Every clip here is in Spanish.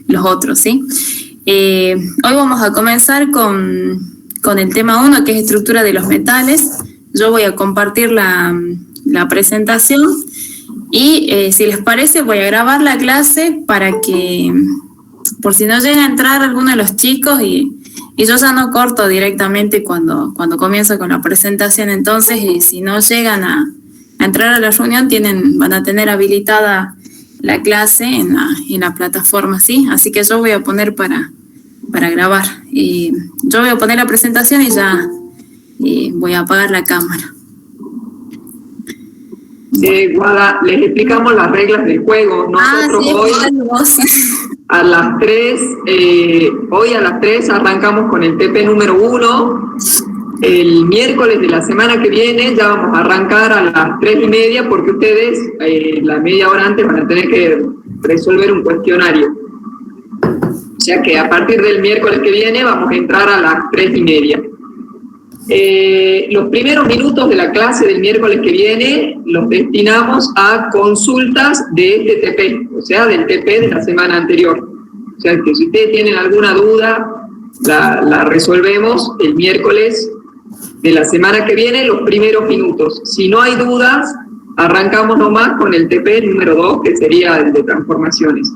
los otros, ¿sí? Hoy vamos a comenzar con el tema 1, que es estructura de los metales. Yo voy a compartir la presentación y si les parece voy a grabar la clase para que, por si no llega a entrar alguno de los chicos y yo ya no corto directamente cuando comienzo con la presentación. Entonces, si no llegan a entrar a la reunión, van a tener habilitada la clase en la plataforma, ¿sí? Así que yo voy a poner para grabar. Yo voy a poner la presentación y ya voy a apagar la cámara. Guada, les explicamos las reglas del juego. Nosotros hoy a las 3 arrancamos con el TP número 1. El miércoles de la semana que viene ya vamos a arrancar a las 3:30 porque ustedes la media hora antes van a tener que resolver un cuestionario. O sea que a partir del miércoles que viene vamos a entrar a las 3:30. Los primeros minutos de la clase del miércoles que viene los destinamos a consultas de este TP, o sea, del TP de la semana anterior. O sea que si ustedes tienen alguna duda, la resolvemos el miércoles de la semana que viene, los primeros minutos. Si no hay dudas, arrancamos nomás con el TP número 2, que sería el de transformaciones.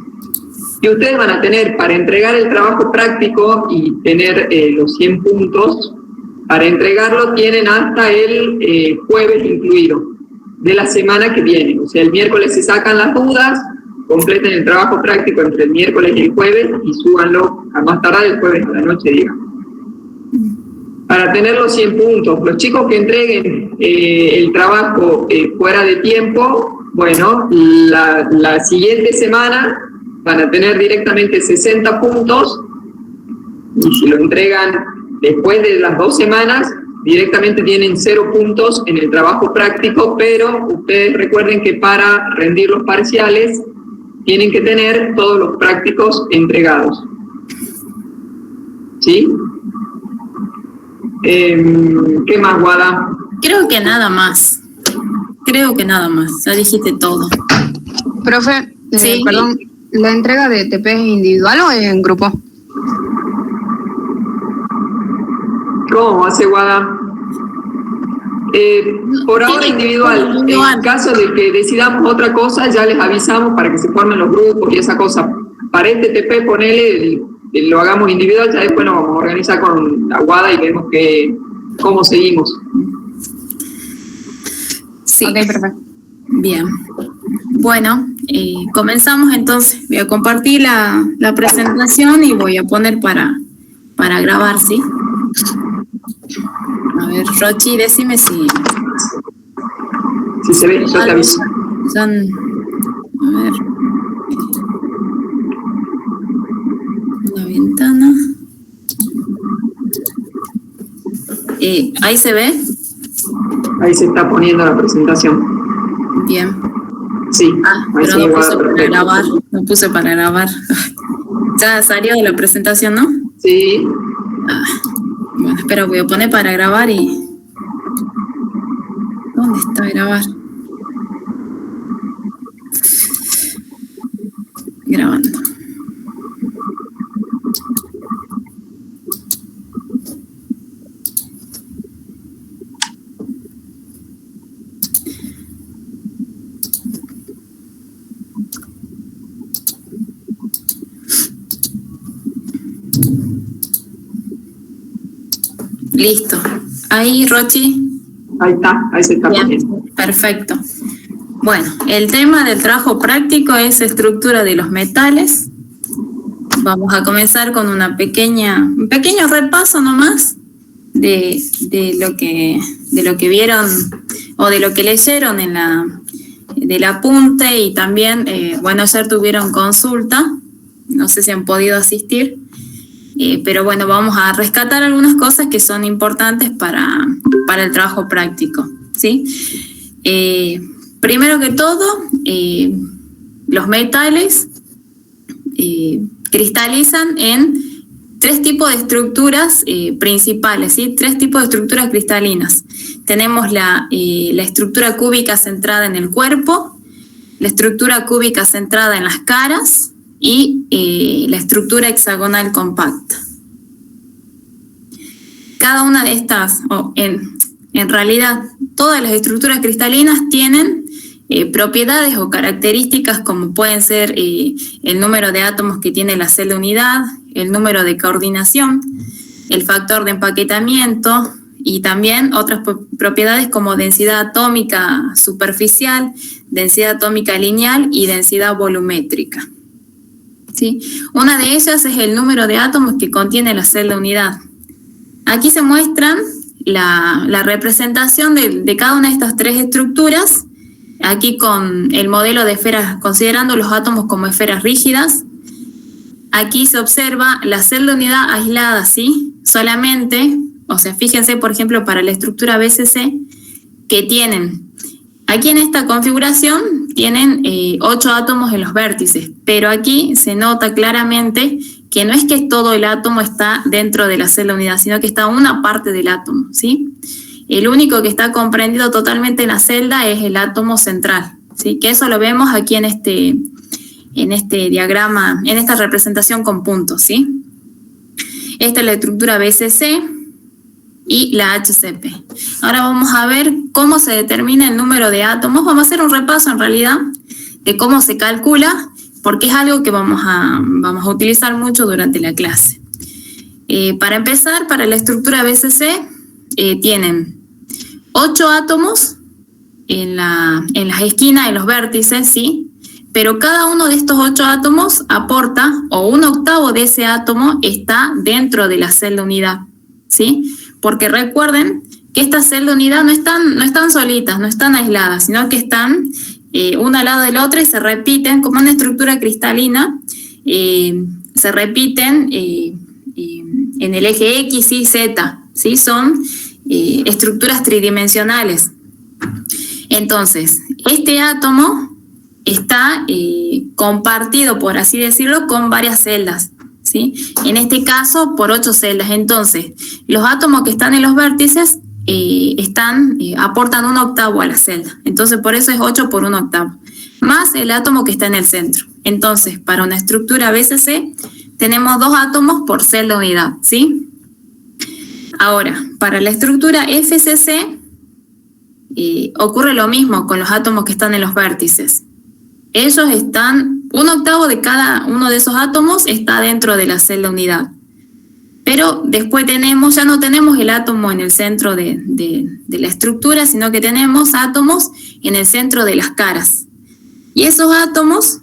Y ustedes van a tener, para entregar el trabajo práctico y tener los 100 puntos, para entregarlo tienen hasta el jueves incluido, de la semana que viene. O sea, el miércoles se sacan las dudas, completen el trabajo práctico entre el miércoles y el jueves y súbanlo a más tardar el jueves a la noche, digamos. Para tener los 100 puntos, los chicos que entreguen el trabajo fuera de tiempo, bueno, la siguiente semana van a tener directamente 60 puntos y si lo entregan después de las 2 semanas, directamente tienen 0 puntos en el trabajo práctico, pero ustedes recuerden que para rendir los parciales tienen que tener todos los prácticos entregados. ¿Sí? ¿Qué más, Guada? Creo que nada más. Ya dijiste todo. Profe, sí. Perdón, ¿la entrega de TP es individual o es en grupo? ¿Cómo hace, Guada? Por ahora individual. En caso de que decidamos otra cosa, ya les avisamos para que se formen los grupos y esa cosa. Para este TP, ponele, lo hagamos individual, ya después nos vamos a organizar con la Guada y vemos cómo seguimos. Sí, ok, perfecto. Bien. Bueno, comenzamos entonces. Voy a compartir la presentación y voy a poner para grabar, ¿sí? A ver, Rochi, decime si se ve, yo te aviso. A ver. La ventana. ¿Ahí se ve? Ahí se está poniendo la presentación. Bien. Sí. Pero no puse para grabar. No puse para grabar. Ya salió de la presentación, ¿no? Sí. Bueno, espera, voy a poner para grabar y... ¿Dónde está grabar? Grabando. Listo. Ahí, Rochi. Ahí está, ahí se está poniendo. Perfecto. Bueno, el tema del trabajo práctico es estructura de los metales. Vamos a comenzar con un pequeño repaso nomás de lo que vieron o de lo que leyeron del apunte y también, ayer tuvieron consulta. No sé si han podido asistir. Pero bueno, vamos a rescatar algunas cosas que son importantes para el trabajo práctico, ¿sí? Primero que todo, los metales cristalizan en 3 tipos de estructuras principales, ¿sí? 3 tipos de estructuras cristalinas. Tenemos la estructura cúbica centrada en el cuerpo, la estructura cúbica centrada en las caras y la estructura estructura hexagonal compacta. Cada una de estas, en realidad, todas las estructuras cristalinas tienen propiedades o características como pueden ser el número de átomos que tiene la celda unidad, el número de coordinación, el factor de empaquetamiento y también otras propiedades como densidad atómica superficial, densidad atómica lineal y densidad volumétrica. ¿Sí? Una de ellas es el número de átomos que contiene la celda unidad. Aquí se muestran la representación de cada una de estas tres estructuras, aquí con el modelo de esferas, considerando los átomos como esferas rígidas. Aquí se observa la celda unidad aislada, ¿sí? Solamente, o sea, fíjense, por ejemplo, para la estructura BCC, que tienen, aquí en esta configuración, tienen 8 átomos en los vértices, pero aquí se nota claramente que no es que todo el átomo está dentro de la celda unidad, sino que está una parte del átomo, ¿sí? El único que está comprendido totalmente en la celda es el átomo central, ¿sí? Que eso lo vemos aquí en este diagrama, en esta representación con puntos, ¿sí? Esta es la estructura BCC y la HCP. Ahora vamos a ver cómo se determina el número de átomos. Vamos a hacer un repaso en realidad de cómo se calcula, porque es algo que vamos a utilizar mucho durante la clase. Para empezar, para la estructura BCC tienen 8 átomos en las esquinas, en los vértices, ¿sí? Pero cada uno de estos 8 átomos aporta, o 1/8 de ese átomo está dentro de la celda unidad, ¿sí? Porque recuerden que esta celda unidad no están solitas, no están aisladas, sino que están una al lado de la otra y se repiten como una estructura cristalina, se repiten en el eje X y Z, ¿sí? Son estructuras tridimensionales. Entonces, este átomo está compartido, por así decirlo, con varias celdas, ¿sí? En este caso, por 8 celdas. Entonces, los átomos que están en los vértices aportan 1/8 a la celda. Entonces, por eso es 8 por 1/8. Más el átomo que está en el centro. Entonces, para una estructura BCC, tenemos 2 átomos por celda unidad, ¿sí? Ahora, para la estructura FCC, ocurre lo mismo con los átomos que están en los vértices. Ellos están, 1/8 de cada uno de esos átomos está dentro de la celda unidad. Pero después ya no tenemos el átomo en el centro de la estructura, sino que tenemos átomos en el centro de las caras. Y esos átomos,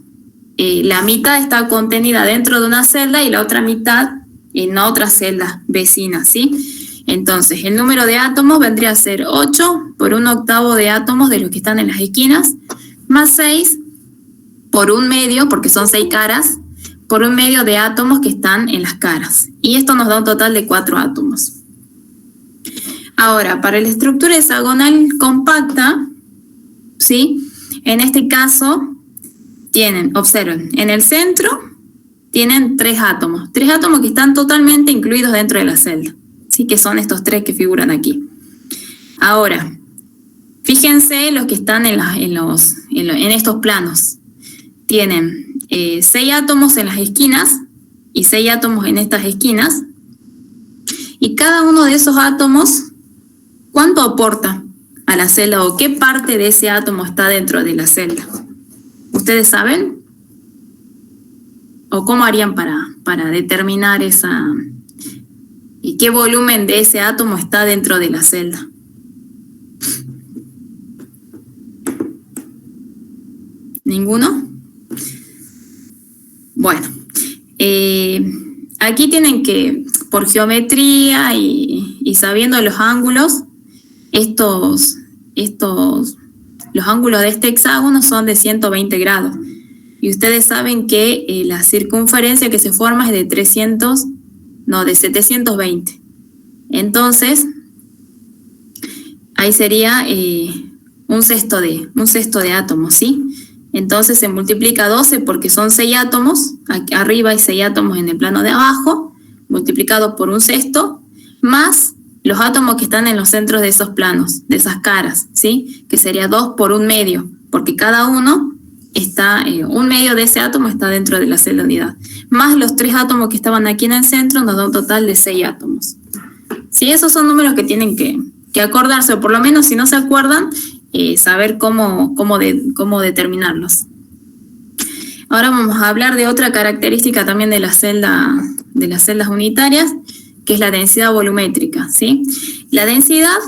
la mitad está contenida dentro de una celda y la otra mitad en otra celda vecina, ¿sí? Entonces, el número de átomos vendría a ser 8 por 1/8 de átomos de los que están en las esquinas, más 6 por 1/2, porque son 6 caras, por 1/2 de átomos que están en las caras. Y esto nos da un total de 4 átomos. Ahora, para la estructura hexagonal compacta, ¿sí? En este caso, observen, en el centro tienen 3 átomos. 3 átomos que están totalmente incluidos dentro de la celda, ¿sí? Que son estos 3 que figuran aquí. Ahora, fíjense los que están en estos planos. Tienen 6 átomos en las esquinas y 6 átomos en estas esquinas. Y cada uno de esos átomos, ¿cuánto aporta a la celda o qué parte de ese átomo está dentro de la celda? ¿Ustedes saben? ¿O cómo harían para determinar qué volumen de ese átomo está dentro de la celda? ¿Ninguno? Bueno, aquí tienen que, por geometría y sabiendo los ángulos, los ángulos de este hexágono son de 120 grados. Y ustedes saben que la circunferencia que se forma es de 720. Entonces, ahí sería un sexto de átomos, ¿sí? Entonces se multiplica 12 porque son 6 átomos, aquí arriba hay 6 átomos en el plano de abajo, multiplicado por un sexto, más los átomos que están en los centros de esos planos, de esas caras, ¿sí? Que sería 2 por 1/2, porque cada uno está, un medio de ese átomo está dentro de la celda unidad. Más los 3 átomos que estaban aquí en el centro nos da un total de 6 átomos. Sí, esos son números que tienen que acordarse, o por lo menos si no se acuerdan, saber cómo determinarlos. Ahora vamos a hablar de otra característica también de las celdas unitarias, que es la densidad volumétrica, ¿sí? La densidad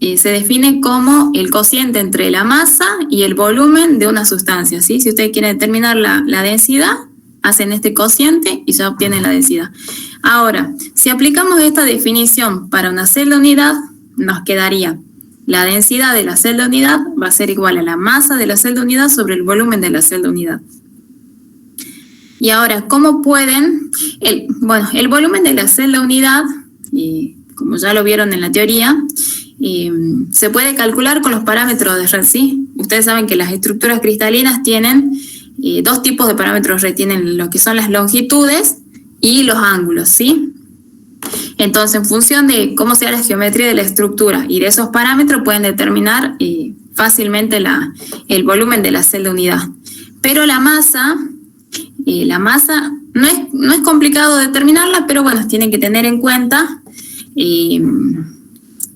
se define como el cociente entre la masa y el volumen de una sustancia, ¿sí? Si ustedes quieren determinar la densidad, hacen este cociente y ya obtienen la densidad. Ahora, si aplicamos esta definición para una celda unidad, nos quedaría la densidad de la celda unidad va a ser igual a la masa de la celda unidad sobre el volumen de la celda unidad. Y ahora, ¿cómo pueden? El volumen de la celda unidad, como ya lo vieron en la teoría, se puede calcular con los parámetros de red, ¿sí? Ustedes saben que las estructuras cristalinas tienen 2 tipos de parámetros de red. Tienen lo que son las longitudes y los ángulos, ¿sí? Entonces, en función de cómo sea la geometría de la estructura y de esos parámetros, pueden determinar fácilmente el volumen de la celda unidad. Pero la masa no es complicado determinarla, pero bueno, tienen que tener en cuenta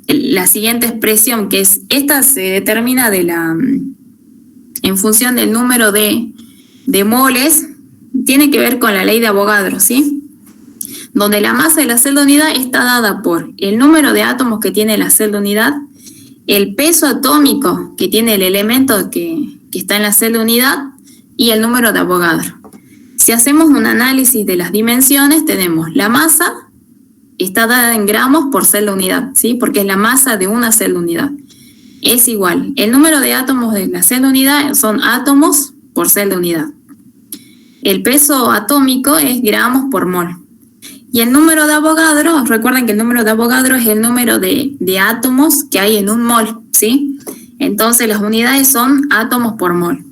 la siguiente expresión, que es, esta se determina en función del número de moles, tiene que ver con la ley de Avogadro, ¿sí? Donde la masa de la celda unidad está dada por el número de átomos que tiene la celda unidad, el peso atómico que tiene el elemento que está en la celda unidad y el número de Avogadro. Si hacemos un análisis de las dimensiones, tenemos la masa, está dada en gramos por celda unidad, ¿sí? Porque es la masa de una celda unidad. Es igual. El número de átomos de la celda unidad son átomos por celda unidad. El peso atómico es gramos por mol. Y el número de Avogadro, recuerden que el número de Avogadro es el número de átomos que hay en un mol, ¿sí? Entonces las unidades son átomos por mol.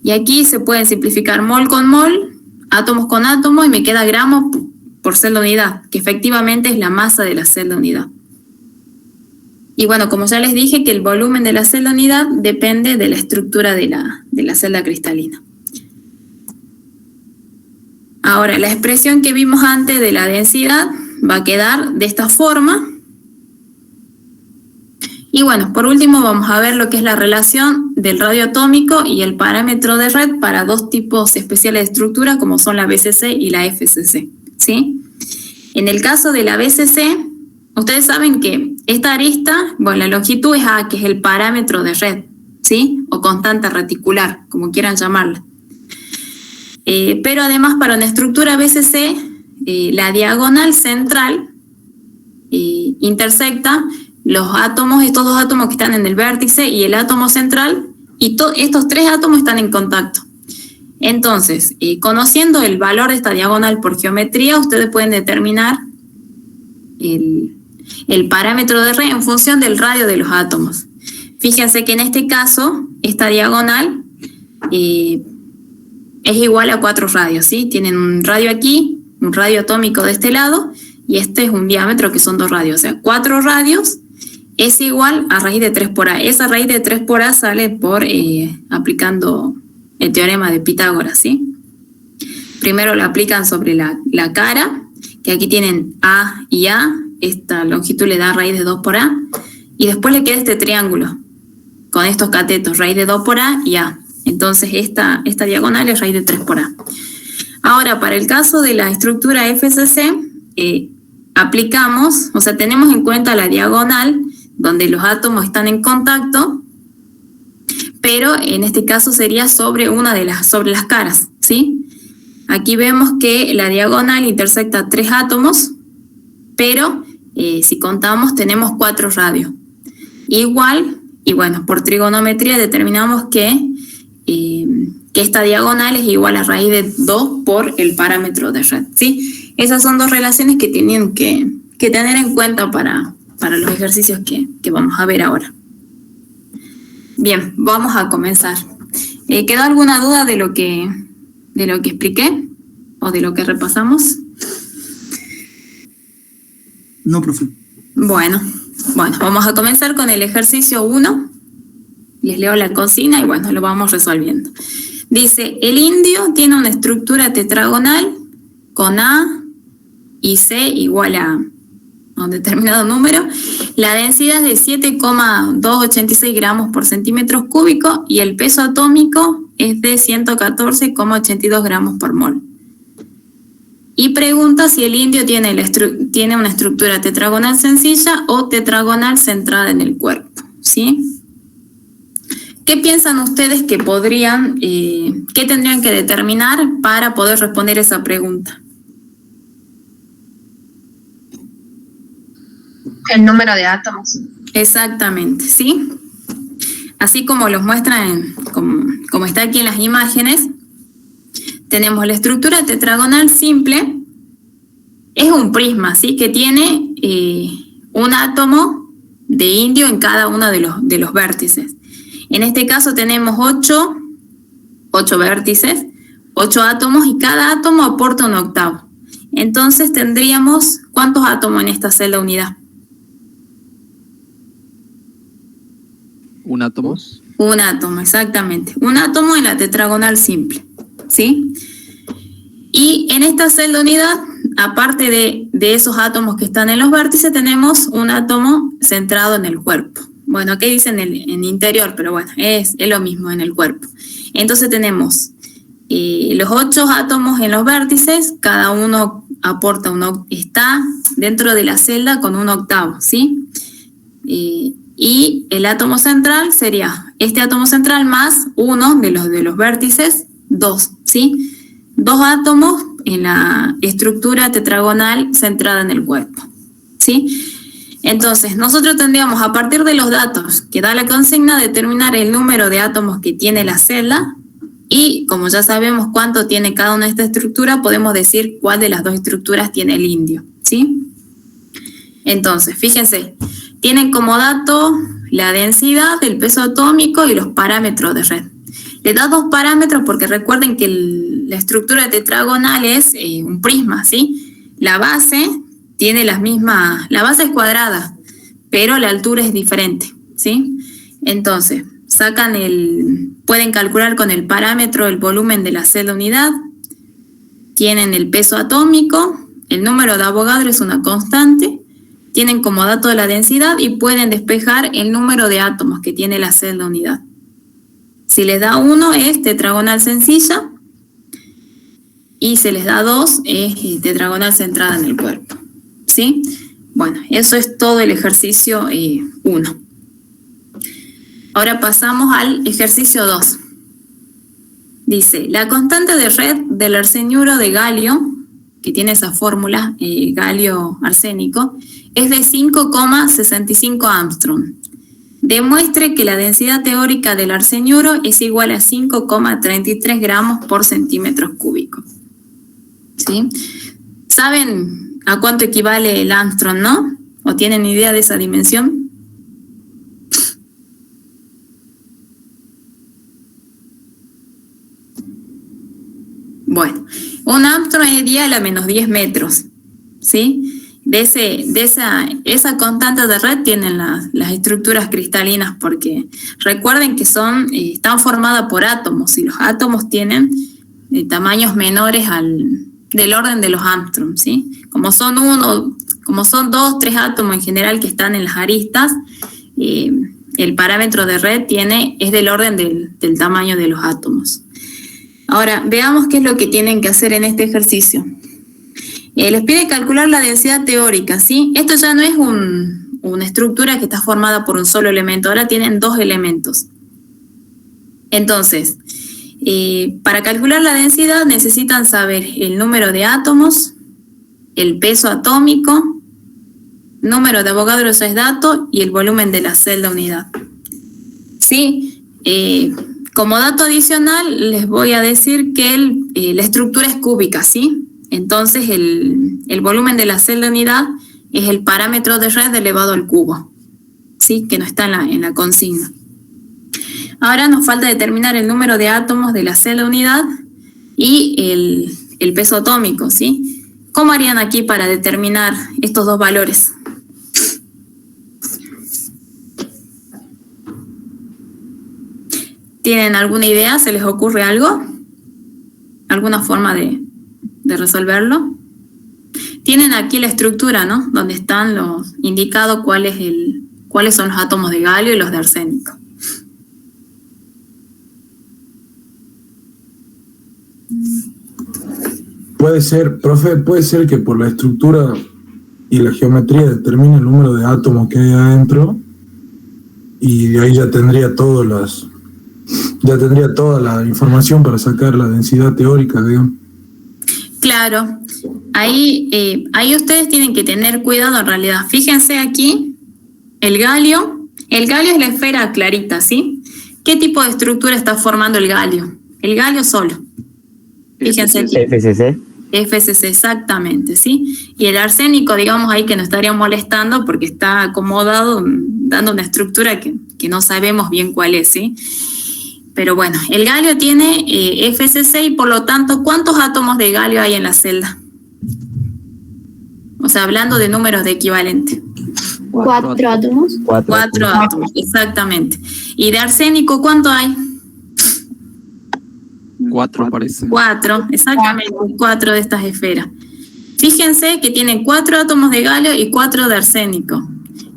Y aquí se pueden simplificar mol con mol, átomos con átomo, y me queda gramos por celda unidad, que efectivamente es la masa de la celda unidad. Y bueno, como ya les dije, que el volumen de la celda unidad depende de la estructura de la celda cristalina. Ahora, la expresión que vimos antes de la densidad va a quedar de esta forma. Y bueno, por último vamos a ver lo que es la relación del radio atómico y el parámetro de red para 2 tipos especiales de estructura, como son la BCC y la FCC, ¿sí? En el caso de la BCC, ustedes saben que esta arista, bueno, la longitud es A, que es el parámetro de red, ¿sí? O constante reticular, como quieran llamarla. Pero además, para una estructura BCC, la diagonal central intersecta los átomos, estos 2 átomos que están en el vértice y el átomo central, y estos 3 átomos están en contacto. Entonces, conociendo el valor de esta diagonal por geometría, ustedes pueden determinar el parámetro de red en función del radio de los átomos. Fíjense que en este caso, esta diagonal es igual a 4 radios, ¿sí? Tienen un radio aquí, un radio atómico de este lado, y este es un diámetro que son 2 radios. O sea, 4 radios es igual a raíz de 3 por A. Esa raíz de 3 por A sale por aplicando el teorema de Pitágoras, ¿sí? Primero lo aplican sobre la cara, que aquí tienen A y A. Esta longitud le da raíz de 2 por A. Y después le queda este triángulo con estos catetos, raíz de 2 por A y A. Entonces esta diagonal es raíz de 3 por A. Ahora, para el caso de la estructura FCC, aplicamos, o sea, tenemos en cuenta la diagonal donde los átomos están en contacto, pero en este caso sería sobre sobre las caras, ¿sí? Aquí vemos que la diagonal intersecta 3 átomos, pero si contamos tenemos 4 radios. Igual, y bueno, por trigonometría determinamos que esta diagonal es igual a raíz de 2 por el parámetro de red, ¿sí? Esas son 2 relaciones que tienen que tener en cuenta para los ejercicios que vamos a ver ahora. Bien, vamos a comenzar. ¿Quedó alguna duda de lo que expliqué o de lo que repasamos? No, profe. Bueno, vamos a comenzar con el ejercicio 1. Les leo la consigna y bueno, lo vamos resolviendo. Dice, el indio tiene una estructura tetragonal con A y C igual a un determinado número. La densidad es de 7,286 gramos por centímetro cúbico y el peso atómico es de 114,82 gramos por mol. Y pregunta si el indio tiene una estructura tetragonal sencilla o tetragonal centrada en el cuerpo, ¿sí? ¿Qué piensan ustedes que qué tendrían que determinar para poder responder esa pregunta? El número de átomos. Exactamente, ¿sí? Así como los muestran, como está aquí en las imágenes, tenemos la estructura tetragonal simple, es un prisma, ¿sí? Que tiene un átomo de indio en cada uno de los vértices. En este caso tenemos 8 vértices, 8 átomos y cada átomo aporta un octavo. Entonces tendríamos, ¿cuántos átomos en esta celda unidad? ¿Un átomo? Un átomo, exactamente. Un átomo en la tetragonal simple, ¿sí? Y en esta celda unidad, aparte de esos átomos que están en los vértices, tenemos un átomo centrado en el cuerpo. Bueno, aquí dicen en interior, pero bueno, es lo mismo en el cuerpo. Entonces tenemos los 8 átomos en los vértices, cada uno aporta está dentro de la celda con un octavo, ¿sí? Y el átomo central sería este átomo central más uno de los vértices, 2, ¿sí? 2 átomos en la estructura tetragonal centrada en el cuerpo, ¿sí? Entonces, nosotros tendríamos, a partir de los datos que da la consigna, determinar el número de átomos que tiene la celda y, como ya sabemos cuánto tiene cada una de estas estructuras, podemos decir cuál de las dos estructuras tiene el indio, ¿sí? Entonces, fíjense, tienen como dato la densidad, el peso atómico y los parámetros de red. Le da 2 parámetros porque recuerden que la estructura tetragonal es un prisma, ¿sí? La base tiene la base es cuadrada, pero la altura es diferente, ¿sí? Entonces, pueden calcular con el parámetro el volumen de la celda unidad, tienen el peso atómico, el número de Avogadro es una constante, tienen como dato la densidad y pueden despejar el número de átomos que tiene la celda unidad. Si les da 1 es tetragonal sencilla y si les da 2 es tetragonal centrada en el cuerpo, ¿sí? Bueno, eso es todo el ejercicio 1. Ahora pasamos al ejercicio 2. Dice, la constante de red del arseniuro de galio, que tiene esa fórmula, galio arsénico, es de 5,65 Armstrong. Demuestre que la densidad teórica del arseniuro es igual a 5,33 gramos por centímetros cúbicos. ¿Sí? ¿Saben a cuánto equivale el Armstrong, no? ¿O tienen idea de esa dimensión? Bueno, un Armstrong es 10 a la menos 10 metros, ¿sí? Esa constante de red tienen las estructuras cristalinas, porque recuerden que están formadas por átomos y los átomos tienen tamaños menores del orden de los Armstrong, ¿sí? Como son 2, 3 átomos en general que están en las aristas, el parámetro de red es del orden del tamaño de los átomos. Ahora, veamos qué es lo que tienen que hacer en este ejercicio. Les pide calcular la densidad teórica, ¿sí? Esto ya no es una estructura que está formada por un solo elemento, ahora tienen 2 elementos. Entonces, para calcular la densidad necesitan saber el número de átomos, el peso atómico, número de Avogadro es dato y el volumen de la celda unidad. ¿Sí? Como dato adicional les voy a decir que la estructura es cúbica, ¿sí? Entonces el volumen de la celda unidad es el parámetro de red elevado al cubo, ¿sí? Que no está en la consigna. Ahora nos falta determinar el número de átomos de la celda unidad y el peso atómico, ¿sí? ¿Cómo harían aquí para determinar estos 2 valores? ¿Tienen alguna idea? ¿Se les ocurre algo? ¿Alguna forma de resolverlo? Tienen aquí la estructura, ¿no? Donde están los indicados cuáles son los átomos de galio y los de arsénico. Puede ser, profe, puede ser que por la estructura y la geometría determine el número de átomos que hay adentro y de ahí ya tendría toda la información para sacar la densidad teórica, digamos. Claro, ahí ustedes tienen que tener cuidado en realidad. Fíjense aquí, el galio es la esfera clarita, ¿sí? ¿Qué tipo de estructura está formando el galio? El galio solo. Fíjense aquí. FCC, exactamente, ¿sí? Y el arsénico, digamos ahí que nos estaría molestando porque está acomodado, dando una estructura que no sabemos bien cuál es, ¿sí? Pero bueno, el galio tiene FCC y por lo tanto, ¿cuántos átomos de galio hay en la celda? O sea, hablando de números de equivalente. 4 átomos. 4 átomos, exactamente. ¿Y de arsénico cuánto hay? 4 parece. 4, exactamente, 4 de estas esferas. Fíjense que tienen 4 átomos de galio y 4 de arsénico,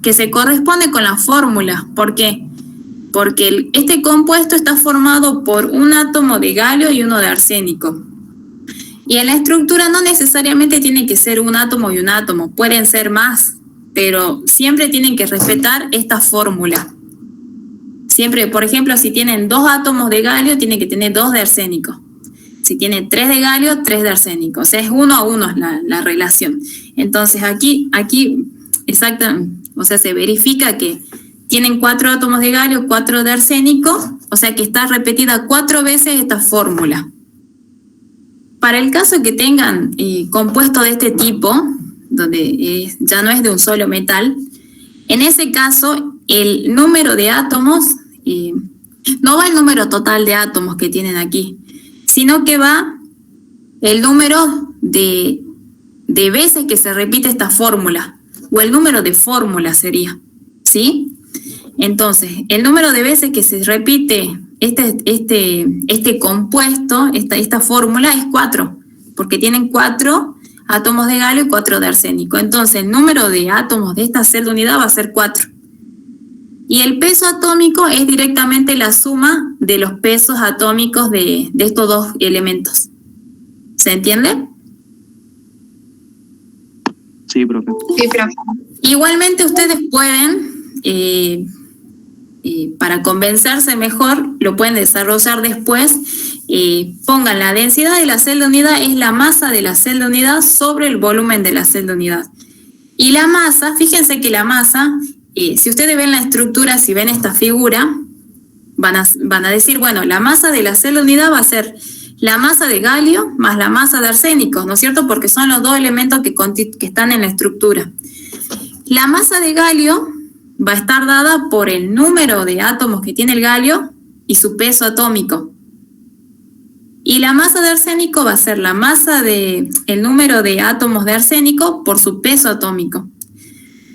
que se corresponde con la fórmula. ¿Por qué? Porque este compuesto está formado por un átomo de galio y uno de arsénico. Y en la estructura no necesariamente tiene que ser un átomo y un átomo, pueden ser más, pero siempre tienen que respetar esta fórmula. Siempre, por ejemplo, si tienen 2 átomos de galio, tienen que tener 2 de arsénico. Si tienen 3 de galio, 3 de arsénico. O sea, es 1 a 1 la relación. Entonces, aquí exactamente, o sea, se verifica que tienen 4 átomos de galio, 4 de arsénico, o sea que está repetida 4 veces esta fórmula. Para el caso que tengan compuesto de este tipo, donde ya no es de un solo metal, en ese caso el número de átomos, no va el número total de átomos que tienen aquí, sino que va el número de veces que se repite esta fórmula, o el número de fórmulas sería, ¿sí? Entonces, el número de veces que se repite este compuesto, esta fórmula es 4, porque tienen 4 átomos de galio y 4 de arsénico. Entonces, el número de átomos de esta celda unidad va a ser 4. Y el peso atómico es directamente la suma de los pesos atómicos de estos dos elementos. ¿Se entiende? Sí, profe. Sí, profe. Igualmente ustedes pueden, para convencerse mejor, lo pueden desarrollar después, pongan la densidad de la celda unidad es la masa de la celda unidad sobre el volumen de la celda unidad. Y la masa, fíjense que la masa, si ustedes ven la estructura, si ven esta figura, van a decir, bueno, la masa de la celda unidad va a ser la masa de galio más la masa de arsénico, ¿no es cierto? Porque son los dos elementos que están en la estructura. La masa de galio va a estar dada por el número de átomos que tiene el galio y su peso atómico. Y la masa de arsénico va a ser el número de átomos de arsénico por su peso atómico.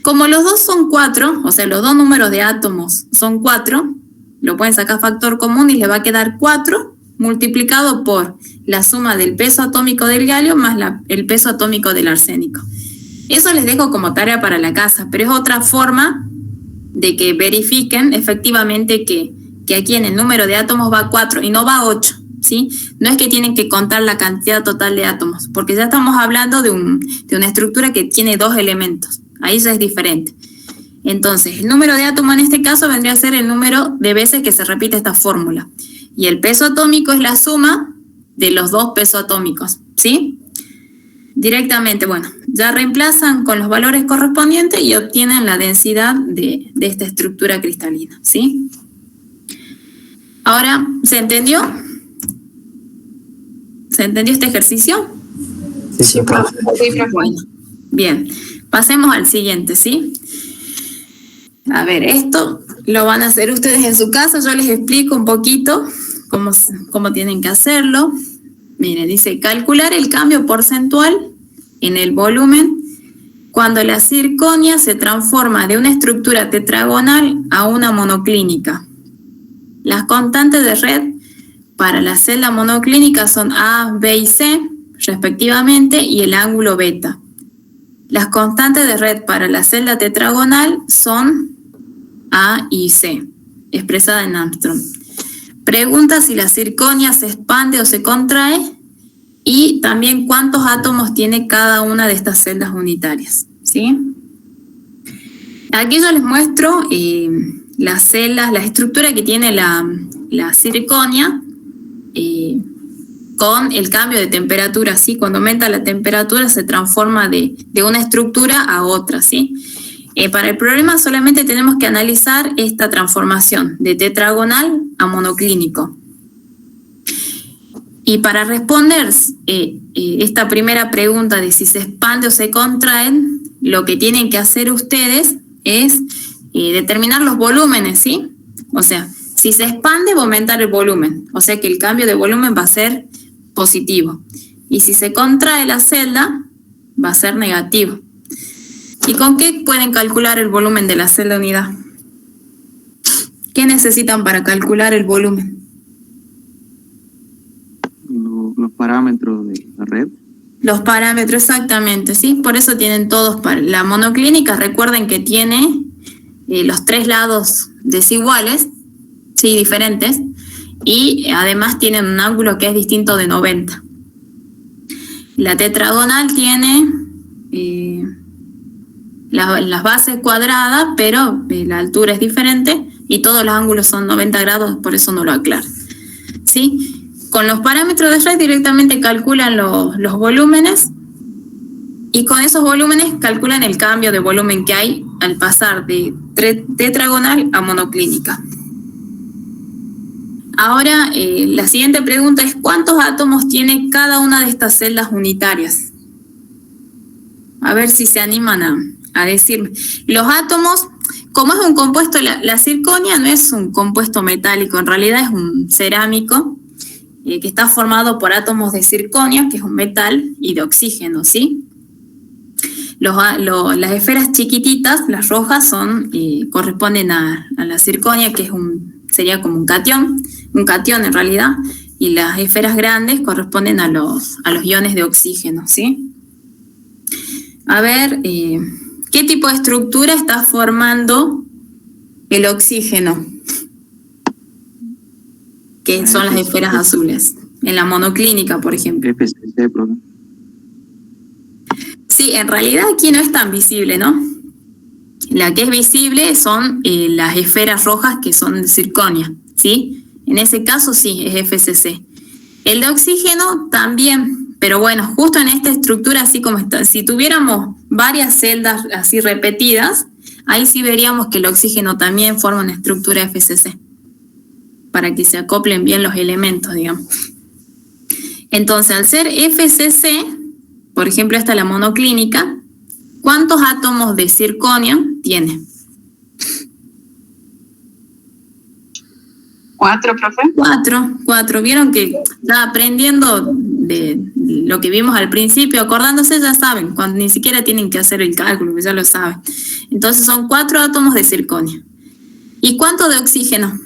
Como los dos son 4, o sea, los dos números de átomos son 4, lo pueden sacar factor común y le va a quedar 4 multiplicado por la suma del peso atómico del galio más el peso atómico del arsénico. Eso les dejo como tarea para la casa, pero es otra forma de que verifiquen efectivamente que aquí en el número de átomos va 4 y no va 8, ¿sí? No es que tienen que contar la cantidad total de átomos, porque ya estamos hablando de una estructura que tiene 2 elementos. Ahí ya es diferente. Entonces, el número de átomos en este caso vendría a ser el número de veces que se repite esta fórmula. Y el peso atómico es la suma de los 2 pesos atómicos, ¿sí? Directamente, bueno, ya reemplazan con los valores correspondientes y obtienen la densidad de esta estructura cristalina, ¿sí? Ahora, ¿se entendió? ¿Se entendió este ejercicio? Sí, profe. Bueno, bien. Pasemos al siguiente, ¿sí? A ver, esto lo van a hacer ustedes en su casa. Yo les explico un poquito cómo tienen que hacerlo. Miren, dice, calcular el cambio porcentual en el volumen cuando la circonia se transforma de una estructura tetragonal a una monoclínica. Las constantes de red para la celda monoclínica son A, B y C, respectivamente, y el ángulo beta. Las constantes de red para la celda tetragonal son A y C, expresada en Armstrong. Pregunta si la circonia se expande o se contrae y también cuántos átomos tiene cada una de estas celdas unitarias, ¿sí? Aquí yo les muestro las celdas, la estructura que tiene la circonia con el cambio de temperatura, ¿sí? Cuando aumenta la temperatura se transforma de una estructura a otra, ¿sí? Para el problema solamente tenemos que analizar esta transformación de tetragonal a monoclínico. Y para responder esta primera pregunta de si se expande o se contraen, lo que tienen que hacer ustedes es determinar los volúmenes, ¿sí? O sea, si se expande va a aumentar el volumen, o sea que el cambio de volumen va a ser positivo. Y si se contrae la celda, va a ser negativo. ¿Y con qué pueden calcular el volumen de la celda unidad? ¿Qué necesitan para calcular el volumen? Los parámetros de la red. Los parámetros, exactamente, ¿sí? Por eso tienen todos. La monoclínica, recuerden que tiene los tres lados desiguales, sí, diferentes, y además tienen un ángulo que es distinto de 90. La tetragonal tiene las bases cuadradas, pero la altura es diferente y todos los ángulos son 90 grados, por eso no lo aclaro, ¿sí? Con los parámetros de red directamente calculan los volúmenes y con esos volúmenes calculan el cambio de volumen que hay al pasar de tetragonal a monoclínica. Ahora, la siguiente pregunta es ¿cuántos átomos tiene cada una de estas celdas unitarias? A ver si se animan a decirme. Los átomos, como es un compuesto, la circonia no es un compuesto metálico, en realidad es un cerámico que está formado por átomos de circonio, que es un metal, y de oxígeno, ¿sí? Las esferas chiquititas, las rojas, corresponden a la circonia, que sería como un catión en realidad, y las esferas grandes corresponden a los iones de oxígeno, ¿sí? A ver, ¿qué tipo de estructura está formando el oxígeno? Que son las esferas azules. En la monoclínica, por ejemplo. FCC, profe. Sí, en realidad aquí no es tan visible, ¿no? La que es visible son las esferas rojas que son de circonia, ¿sí? En ese caso sí, es FCC. El de oxígeno también, pero bueno, justo en esta estructura así como está, si tuviéramos varias celdas así repetidas, ahí sí veríamos que el oxígeno también forma una estructura FCC, para que se acoplen bien los elementos, digamos. Entonces, al ser FCC, por ejemplo, esta es la monoclínica, ¿cuántos átomos de circonio tiene? 4, profe. 4. Vieron que ya aprendiendo de lo que vimos al principio, acordándose ya saben, cuando ni siquiera tienen que hacer el cálculo, ya lo saben. Entonces son 4 átomos de circonio. ¿Y cuánto de oxígeno?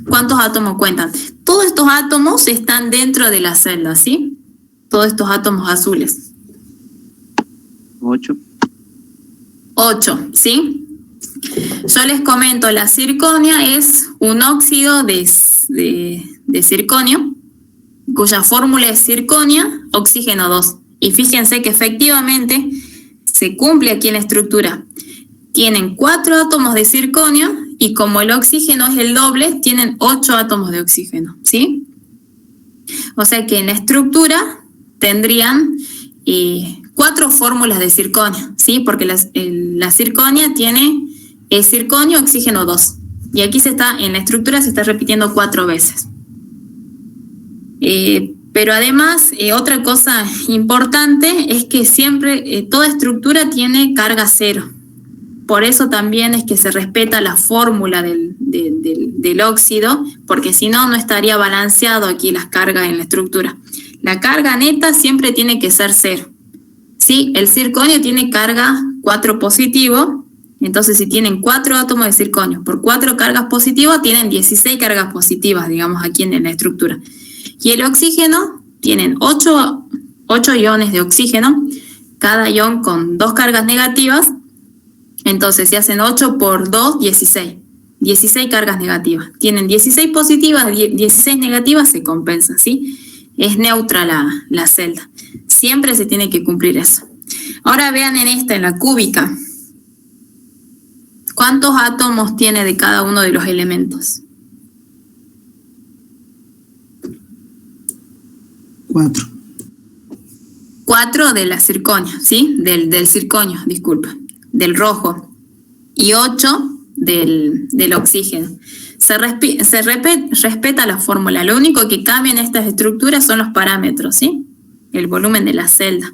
¿Cuántos átomos cuentan? Todos estos átomos están dentro de la celda, ¿sí? Todos estos átomos azules. 8. 8, ¿sí? Yo les comento, la circonia es un óxido de circonio, cuya fórmula es circonia, oxígeno 2. Y fíjense que efectivamente se cumple aquí en la estructura. Tienen 4 átomos de circonio y como el oxígeno es el doble, tienen 8 átomos de oxígeno, ¿sí? O sea que en la estructura tendrían 4 fórmulas de circonio, ¿sí? Porque la circonia tiene circonio, oxígeno 2. Y aquí en la estructura se está repitiendo 4 veces. Pero además, otra cosa importante es que siempre toda estructura tiene carga cero. Por eso también es que se respeta la fórmula del óxido, porque si no, no estaría balanceado aquí las cargas en la estructura. La carga neta siempre tiene que ser 0. ¿Sí? El circonio tiene carga 4 positivo Entonces, si tienen 4 átomos de circonio por 4 cargas positivas, tienen 16 cargas positivas, digamos, aquí en la estructura. Y el oxígeno, tienen 8 iones de oxígeno, cada ion con 2 cargas negativas. Entonces, si hacen 8 por 2, 16. 16 cargas negativas. Tienen 16 positivas, 16 negativas, se compensa, ¿sí? Es neutra la celda. Siempre se tiene que cumplir eso. Ahora vean en la cúbica. ¿Cuántos átomos tiene de cada uno de los elementos? 4. 4 de la circonio, ¿sí? Del circonio, disculpa. Del rojo. Y 8 del oxígeno. Se respeta la fórmula. Lo único que cambia en estas estructuras son los parámetros, ¿sí? El volumen de la celda.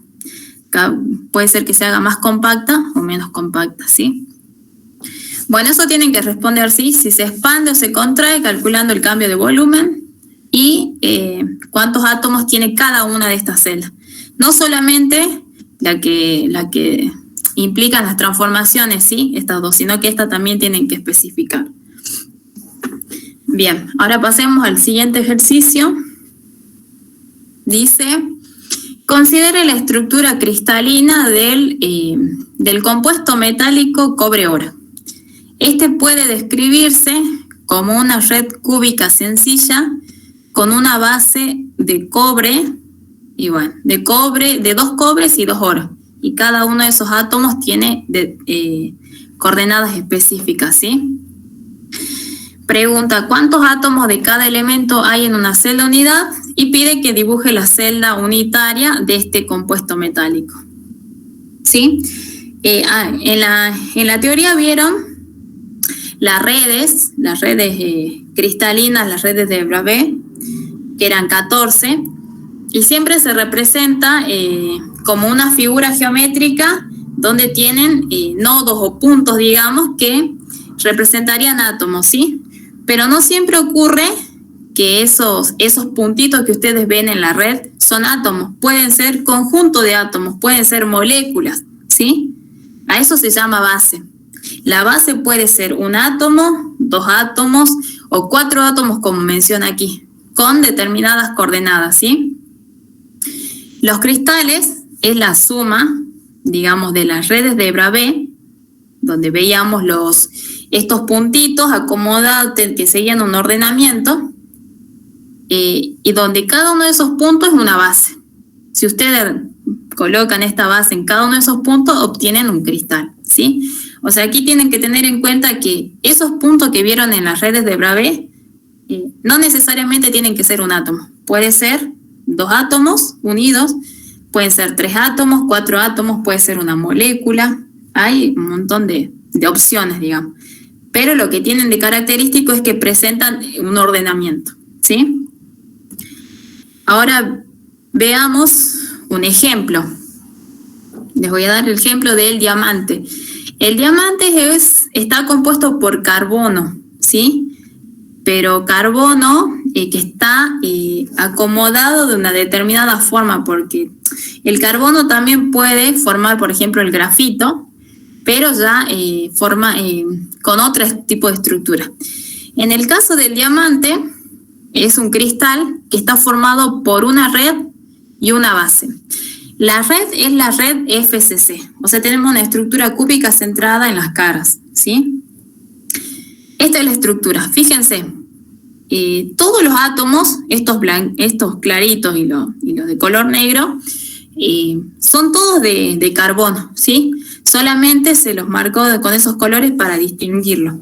Puede ser que se haga más compacta o menos compacta, ¿sí? Bueno, eso tienen que responder, ¿sí? Si se expande o se contrae, calculando el cambio de volumen y cuántos átomos tiene cada una de estas celdas. No solamente la que implican las transformaciones, ¿sí? Estas dos, sino que estas también tienen que especificar. Bien, ahora pasemos al siguiente ejercicio. Dice, considere la estructura cristalina del compuesto metálico cobre-oro. Este puede describirse como una red cúbica sencilla con una base de cobre, y bueno, de 2 cobres y 2 oros. Y cada uno de esos átomos tiene coordenadas específicas, ¿sí? Pregunta, ¿cuántos átomos de cada elemento hay en una celda unidad? Y pide que dibuje la celda unitaria de este compuesto metálico, ¿sí? En la teoría vieron las redes cristalinas, las redes de Bravais, que eran 14, y siempre se representa como una figura geométrica donde tienen nodos o puntos, digamos, que representarían átomos, ¿sí? Pero no siempre ocurre que esos puntitos que ustedes ven en la red son átomos. Pueden ser conjuntos de átomos, pueden ser moléculas, ¿sí? A eso se llama base. La base puede ser un átomo, 2 átomos o 4 átomos, como menciona aquí, con determinadas coordenadas, ¿sí? Los cristales es la suma, digamos, de las redes de Bravais, donde veíamos estos puntitos acomodados que seguían un ordenamiento, y donde cada uno de esos puntos es una base. Si ustedes colocan esta base en cada uno de esos puntos, obtienen un cristal, ¿sí? O sea, aquí tienen que tener en cuenta que esos puntos que vieron en las redes de Bravais no necesariamente tienen que ser un átomo. Puede ser 2 átomos unidos, pueden ser 3 átomos, 4 átomos, puede ser una molécula. Hay un montón de opciones, digamos. Pero lo que tienen de característico es que presentan un ordenamiento, ¿sí? Ahora veamos un ejemplo. Les voy a dar el ejemplo del diamante. El diamante está compuesto por carbono, ¿sí? Pero carbono que está acomodado de una determinada forma, porque el carbono también puede formar, por ejemplo, el grafito, pero ya forma con otro tipo de estructura. En el caso del diamante, es un cristal que está formado por una red y una base. La red es la red FCC, o sea, tenemos una estructura cúbica centrada en las caras, ¿sí? Esta es la estructura. Fíjense, todos los átomos, estos claritos y los de color negro, son todos de carbono, ¿sí? Solamente se los marcó con esos colores para distinguirlo.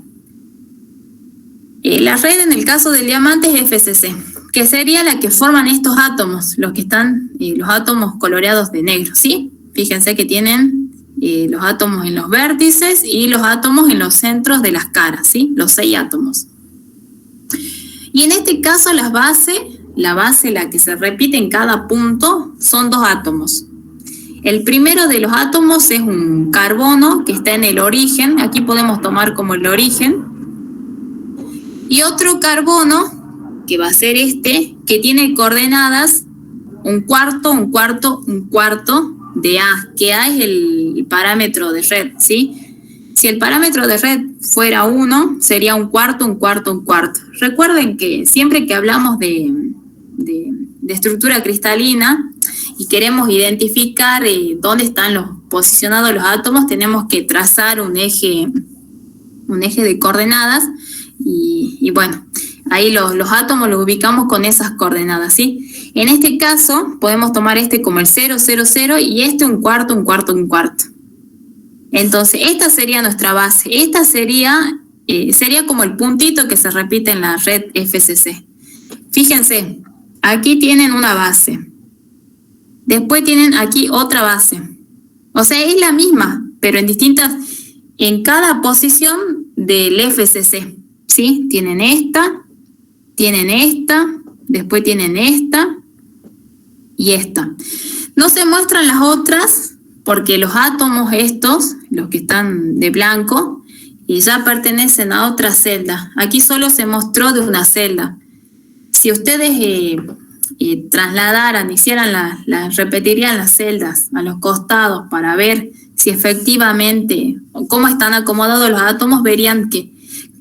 La red en el caso del diamante es FCC, que sería la que forman estos átomos, los que están, los átomos coloreados de negro, ¿sí? Fíjense que tienen los átomos en los vértices y los átomos en los centros de las caras, ¿sí? Los 6 átomos. Y en este caso la base, la que se repite en cada punto, son 2 átomos. El primero de los átomos es un carbono que está en el origen, aquí podemos tomar como el origen, y otro carbono, que va a ser que tiene coordenadas un cuarto de A, que A es el parámetro de red, ¿sí? Si el parámetro de red fuera 1, sería un cuarto, un cuarto, un cuarto. Recuerden que siempre que hablamos de estructura cristalina y queremos identificar dónde están posicionados los átomos, tenemos que trazar un eje de coordenadas y bueno, ahí los átomos los ubicamos con esas coordenadas, ¿sí? En este caso, podemos tomar este como el 0, 0, 0 y este un cuarto, un cuarto, un cuarto. Entonces, esta sería nuestra base. Esta sería como el puntito que se repite en la red FCC. Fíjense, aquí tienen una base. Después tienen aquí otra base. O sea, es la misma, pero en cada posición del FCC, ¿sí? Tienen esta, después tienen esta y esta. No se muestran las otras porque los átomos estos, los que están de blanco, ya pertenecen a otra celda. Aquí solo se mostró de una celda. Si ustedes trasladaran, repetirían las celdas a los costados para ver si efectivamente, cómo están acomodados los átomos, verían que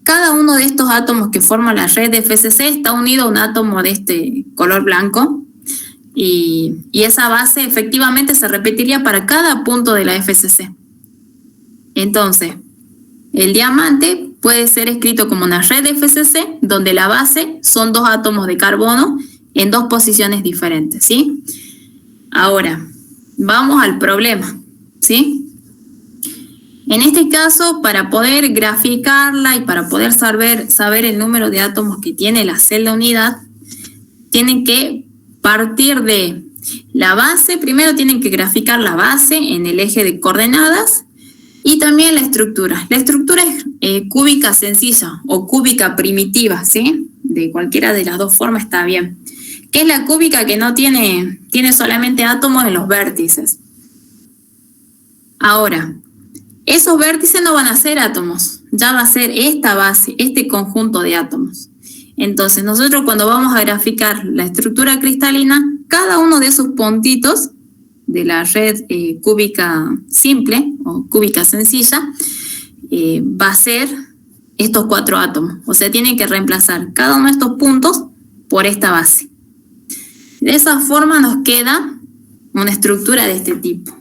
cada uno de estos átomos que forman la red de FCC está unido a un átomo de este color blanco y esa base efectivamente se repetiría para cada punto de la FCC. Entonces, el diamante puede ser escrito como una red de FCC donde la base son 2 átomos de carbono en 2 posiciones diferentes, ¿sí? Ahora, vamos al problema, ¿sí? En este caso, para poder graficarla y para poder saber el número de átomos que tiene la celda unidad, tienen que partir de la base. Primero tienen que graficar la base en el eje de coordenadas y también la estructura. La estructura es cúbica sencilla o cúbica primitiva, ¿sí? De cualquiera de las dos formas está bien. ¿Qué es la cúbica? Que no tiene solamente átomos en los vértices. Ahora, esos vértices no van a ser átomos, ya va a ser esta base, este conjunto de átomos. Entonces, nosotros cuando vamos a graficar la estructura cristalina, cada uno de esos puntitos de la red cúbica simple o cúbica sencilla va a ser estos 4 átomos. O sea, tienen que reemplazar cada uno de estos puntos por esta base. De esa forma nos queda una estructura de este tipo,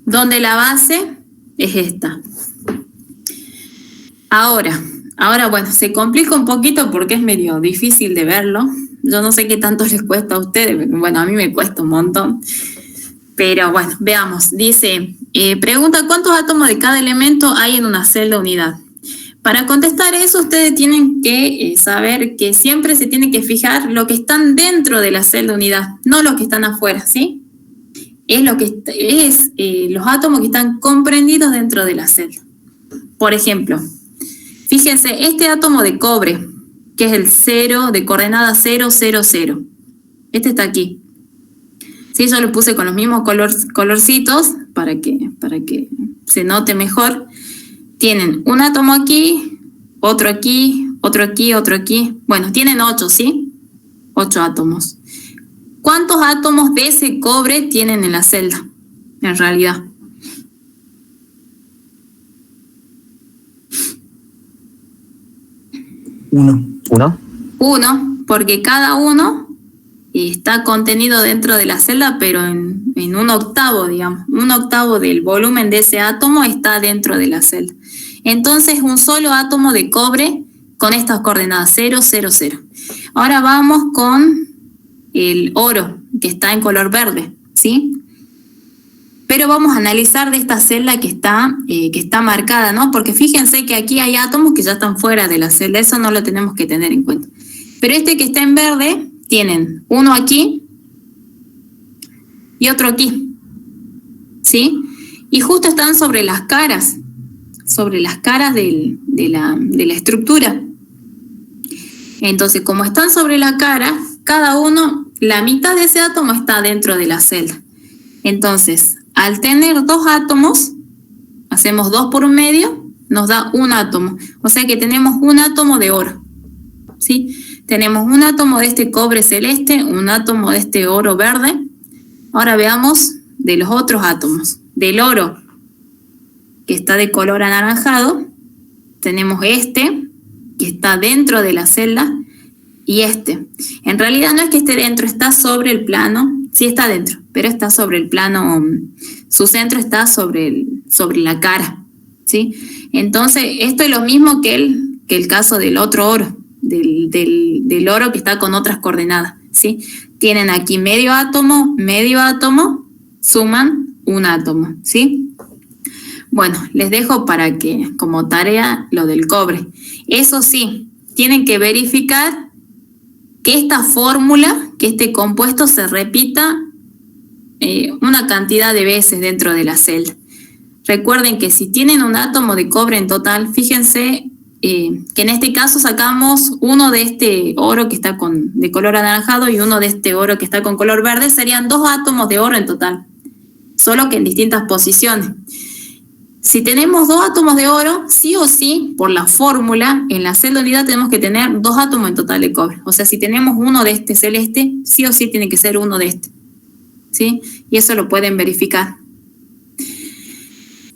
donde la base es esta. Ahora, bueno, se complica un poquito porque es medio difícil de verlo. Yo no sé qué tanto les cuesta a ustedes, bueno, a mí me cuesta un montón. Pero bueno, veamos. Dice, pregunta, ¿cuántos átomos de cada elemento hay en una celda unidad? Para contestar eso, ustedes tienen que saber que siempre se tiene que fijar lo que están dentro de la celda unidad, no los que están afuera, ¿sí? Es los átomos que están comprendidos dentro de la celda. Por ejemplo, fíjense, este átomo de cobre, que es el 0 de coordenada 0, 0, 0. Este está aquí. Sí, yo lo puse con los mismos colorcitos para que se note mejor. Tienen un átomo aquí, otro aquí, otro aquí, otro aquí. Bueno, tienen 8, ¿sí? 8 átomos. ¿Cuántos átomos de ese cobre tienen en la celda, en realidad? Uno, porque cada uno está contenido dentro de la celda, pero en 1/8, digamos. 1/8 del volumen de ese átomo está dentro de la celda. Entonces, un solo átomo de cobre con estas coordenadas 0, 0, 0. Ahora vamos con el oro, que está en color verde, ¿sí? Pero vamos a analizar de esta celda que está marcada, ¿no? Porque fíjense que aquí hay átomos que ya están fuera de la celda, eso no lo tenemos que tener en cuenta. Pero este que está en verde, tienen uno aquí y otro aquí, ¿sí? Y justo están sobre las caras de la estructura. Entonces, como están sobre la cara, cada uno, la mitad de ese átomo está dentro de la celda. Entonces, al tener 2 átomos, hacemos 2 por un medio, nos da un átomo. O sea que tenemos un átomo de oro, ¿sí? Tenemos un átomo de este cobre celeste, un átomo de este oro verde. Ahora veamos de los otros átomos. Del oro, que está de color anaranjado, tenemos este, que está dentro de la celda, y este. En realidad no es que esté dentro, está sobre el plano, sí está dentro, pero está sobre el plano, su centro está sobre la cara, ¿sí? Entonces, esto es lo mismo que el caso del otro oro, del oro que está con otras coordenadas, ¿sí? Tienen aquí medio átomo, suman un átomo, ¿sí? Bueno, les dejo para que, como tarea, lo del cobre. Eso sí, tienen que verificar que esta fórmula, que este compuesto se repita una cantidad de veces dentro de la celda. Recuerden que si tienen un átomo de cobre en total, fíjense que en este caso sacamos uno de este oro que está de color anaranjado y uno de este oro que está con color verde, serían 2 átomos de oro en total, solo que en distintas posiciones. Si tenemos 2 átomos de oro, sí o sí, por la fórmula, en la celda unidad tenemos que tener 2 átomos en total de cobre. O sea, si tenemos uno de este celeste, sí o sí tiene que ser uno de este, ¿sí? Y eso lo pueden verificar.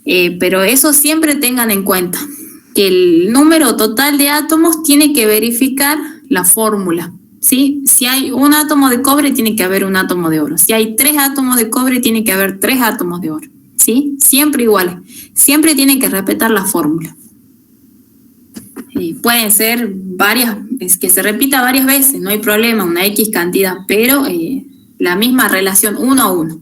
Pero eso siempre tengan en cuenta, que el número total de átomos tiene que verificar la fórmula, ¿sí? Si hay un átomo de cobre, tiene que haber un átomo de oro. Si hay 3 átomos de cobre, tiene que haber 3 átomos de oro, ¿sí? Siempre iguales. Siempre tienen que respetar la fórmula. Pueden ser varias, es que se repita varias veces, no hay problema, una X cantidad, pero la misma relación 1 a 1.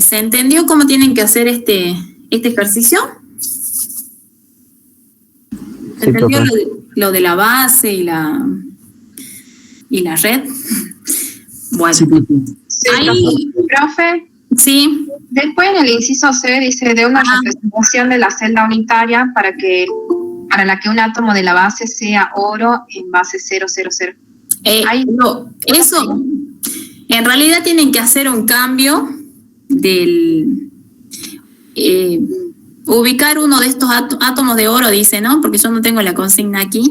¿Se entendió cómo tienen que hacer este ejercicio? ¿Se entendió lo de la base y la red? Bueno, sí, ahí, profe. Sí. Después en el inciso C dice de una representación de la celda unitaria para la que un átomo de la base sea oro en base 000. No, eso, en realidad tienen que hacer un cambio ubicar uno de estos átomos de oro, dice, ¿no? Porque yo no tengo la consigna aquí.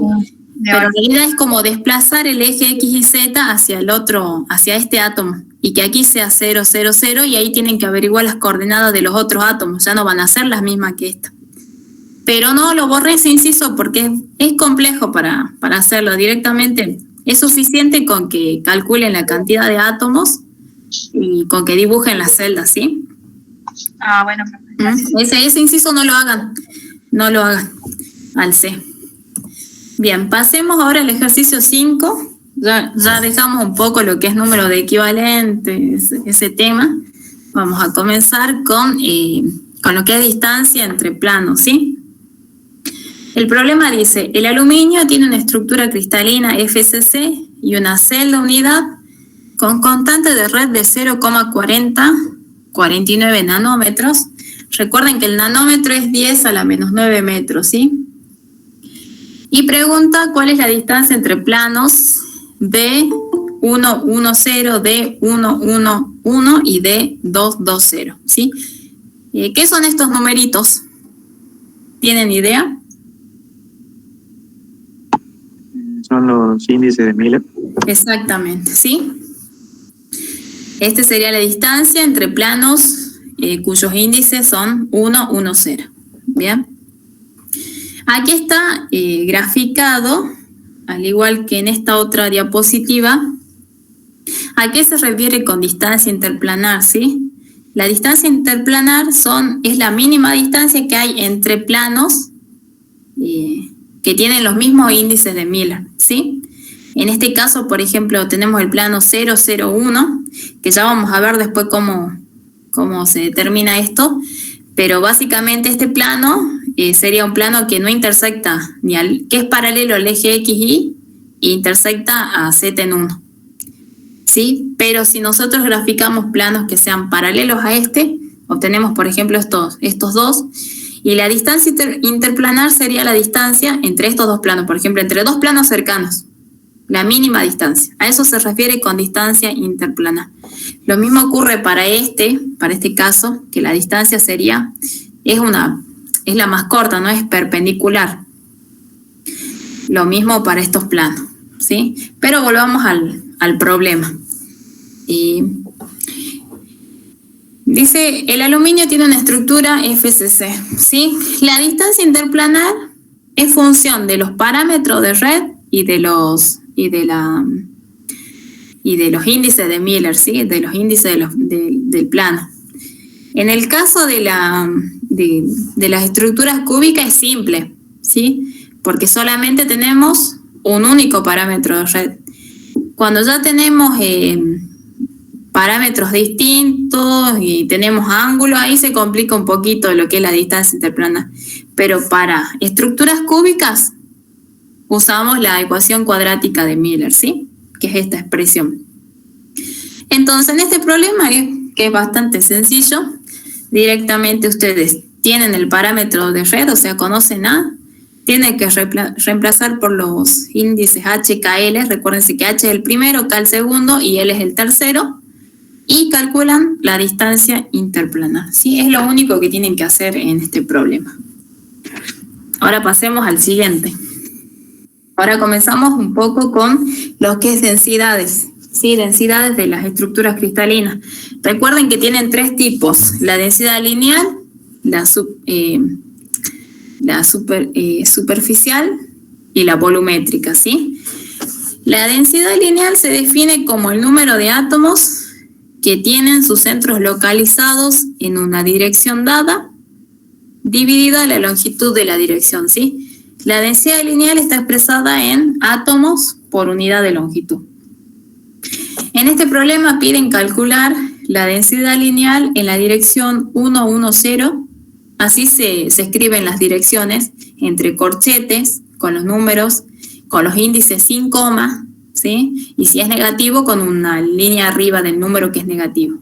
Pero en realidad es como desplazar el eje X y Z hacia el otro, hacia este átomo, y que aquí sea 0, 0, 0, y ahí tienen que averiguar las coordenadas de los otros átomos, ya no van a ser las mismas que esta. Pero no lo borré ese inciso porque es complejo para hacerlo directamente. Es suficiente con que calculen la cantidad de átomos y con que dibujen las celdas, ¿sí? Bueno. Ese inciso no lo hagan al C. Bien, pasemos ahora al ejercicio 5. Ya dejamos un poco lo que es número de equivalentes, ese tema. Vamos a comenzar con lo que es distancia entre planos, ¿sí? El problema dice, el aluminio tiene una estructura cristalina FCC y una celda unidad con constante de red de 0,49 nanómetros. Recuerden que el nanómetro es 10 a la menos 9 metros, ¿sí? Y pregunta cuál es la distancia entre planos D110, D111 y D220, ¿sí? ¿Qué son estos numeritos? ¿Tienen idea? Son los índices de Miller. Exactamente, ¿sí? Esta sería la distancia entre planos cuyos índices son 1, 1, 0. ¿Bien? Aquí está graficado, al igual que en esta otra diapositiva, ¿a qué se refiere con distancia interplanar? ¿Sí? La distancia interplanar es la mínima distancia que hay entre planos que tienen los mismos índices de Miller, ¿sí? En este caso, por ejemplo, tenemos el plano 001, que ya vamos a ver después cómo se determina esto, pero básicamente este plano sería un plano que no intersecta, que es paralelo al eje XY e intersecta a Z en 1. ¿Sí? Pero si nosotros graficamos planos que sean paralelos a este, obtenemos, por ejemplo, estos dos, y la distancia interplanar sería la distancia entre estos dos planos, por ejemplo, entre dos planos cercanos, la mínima distancia. A eso se refiere con distancia interplanar. Lo mismo ocurre para este caso, que la distancia es la más corta, no es perpendicular. Lo mismo para estos planos, ¿sí? Pero volvamos al problema. Dice, el aluminio tiene una estructura FCC, ¿sí? La distancia interplanar es función de los parámetros de red y de los índices de Miller, ¿sí? De los índices del plano. En el caso de las estructuras cúbicas es simple, ¿sí? Porque solamente tenemos un único parámetro de red. Cuando ya tenemos parámetros distintos y tenemos ángulos, ahí se complica un poquito lo que es la distancia interplanar. Pero para estructuras cúbicas usamos la ecuación cuadrática de Miller, ¿sí? Que es esta expresión. Entonces, en este problema, que es bastante sencillo, directamente ustedes tienen el parámetro de red, o sea, conocen A, tienen que reemplazar por los índices H, K, L. Recuérdense que H es el primero, K el segundo y L es el tercero. Y calculan la distancia interplanar, ¿sí? Es lo único que tienen que hacer en este problema. Ahora pasemos al siguiente. Ahora comenzamos un poco con lo que es densidades, ¿sí? Densidades de las estructuras cristalinas. Recuerden que tienen tres tipos: la densidad lineal, la superficial y la volumétrica, ¿sí? La densidad lineal se define como el número de átomos que tienen sus centros localizados en una dirección dada, dividida la longitud de la dirección, ¿sí? La densidad lineal está expresada en átomos por unidad de longitud. En este problema piden calcular la densidad lineal en la dirección 1, 1, 0. Así se escriben las direcciones entre corchetes, con los números, con los índices sin coma, ¿sí? Y si es negativo, con una línea arriba del número que es negativo.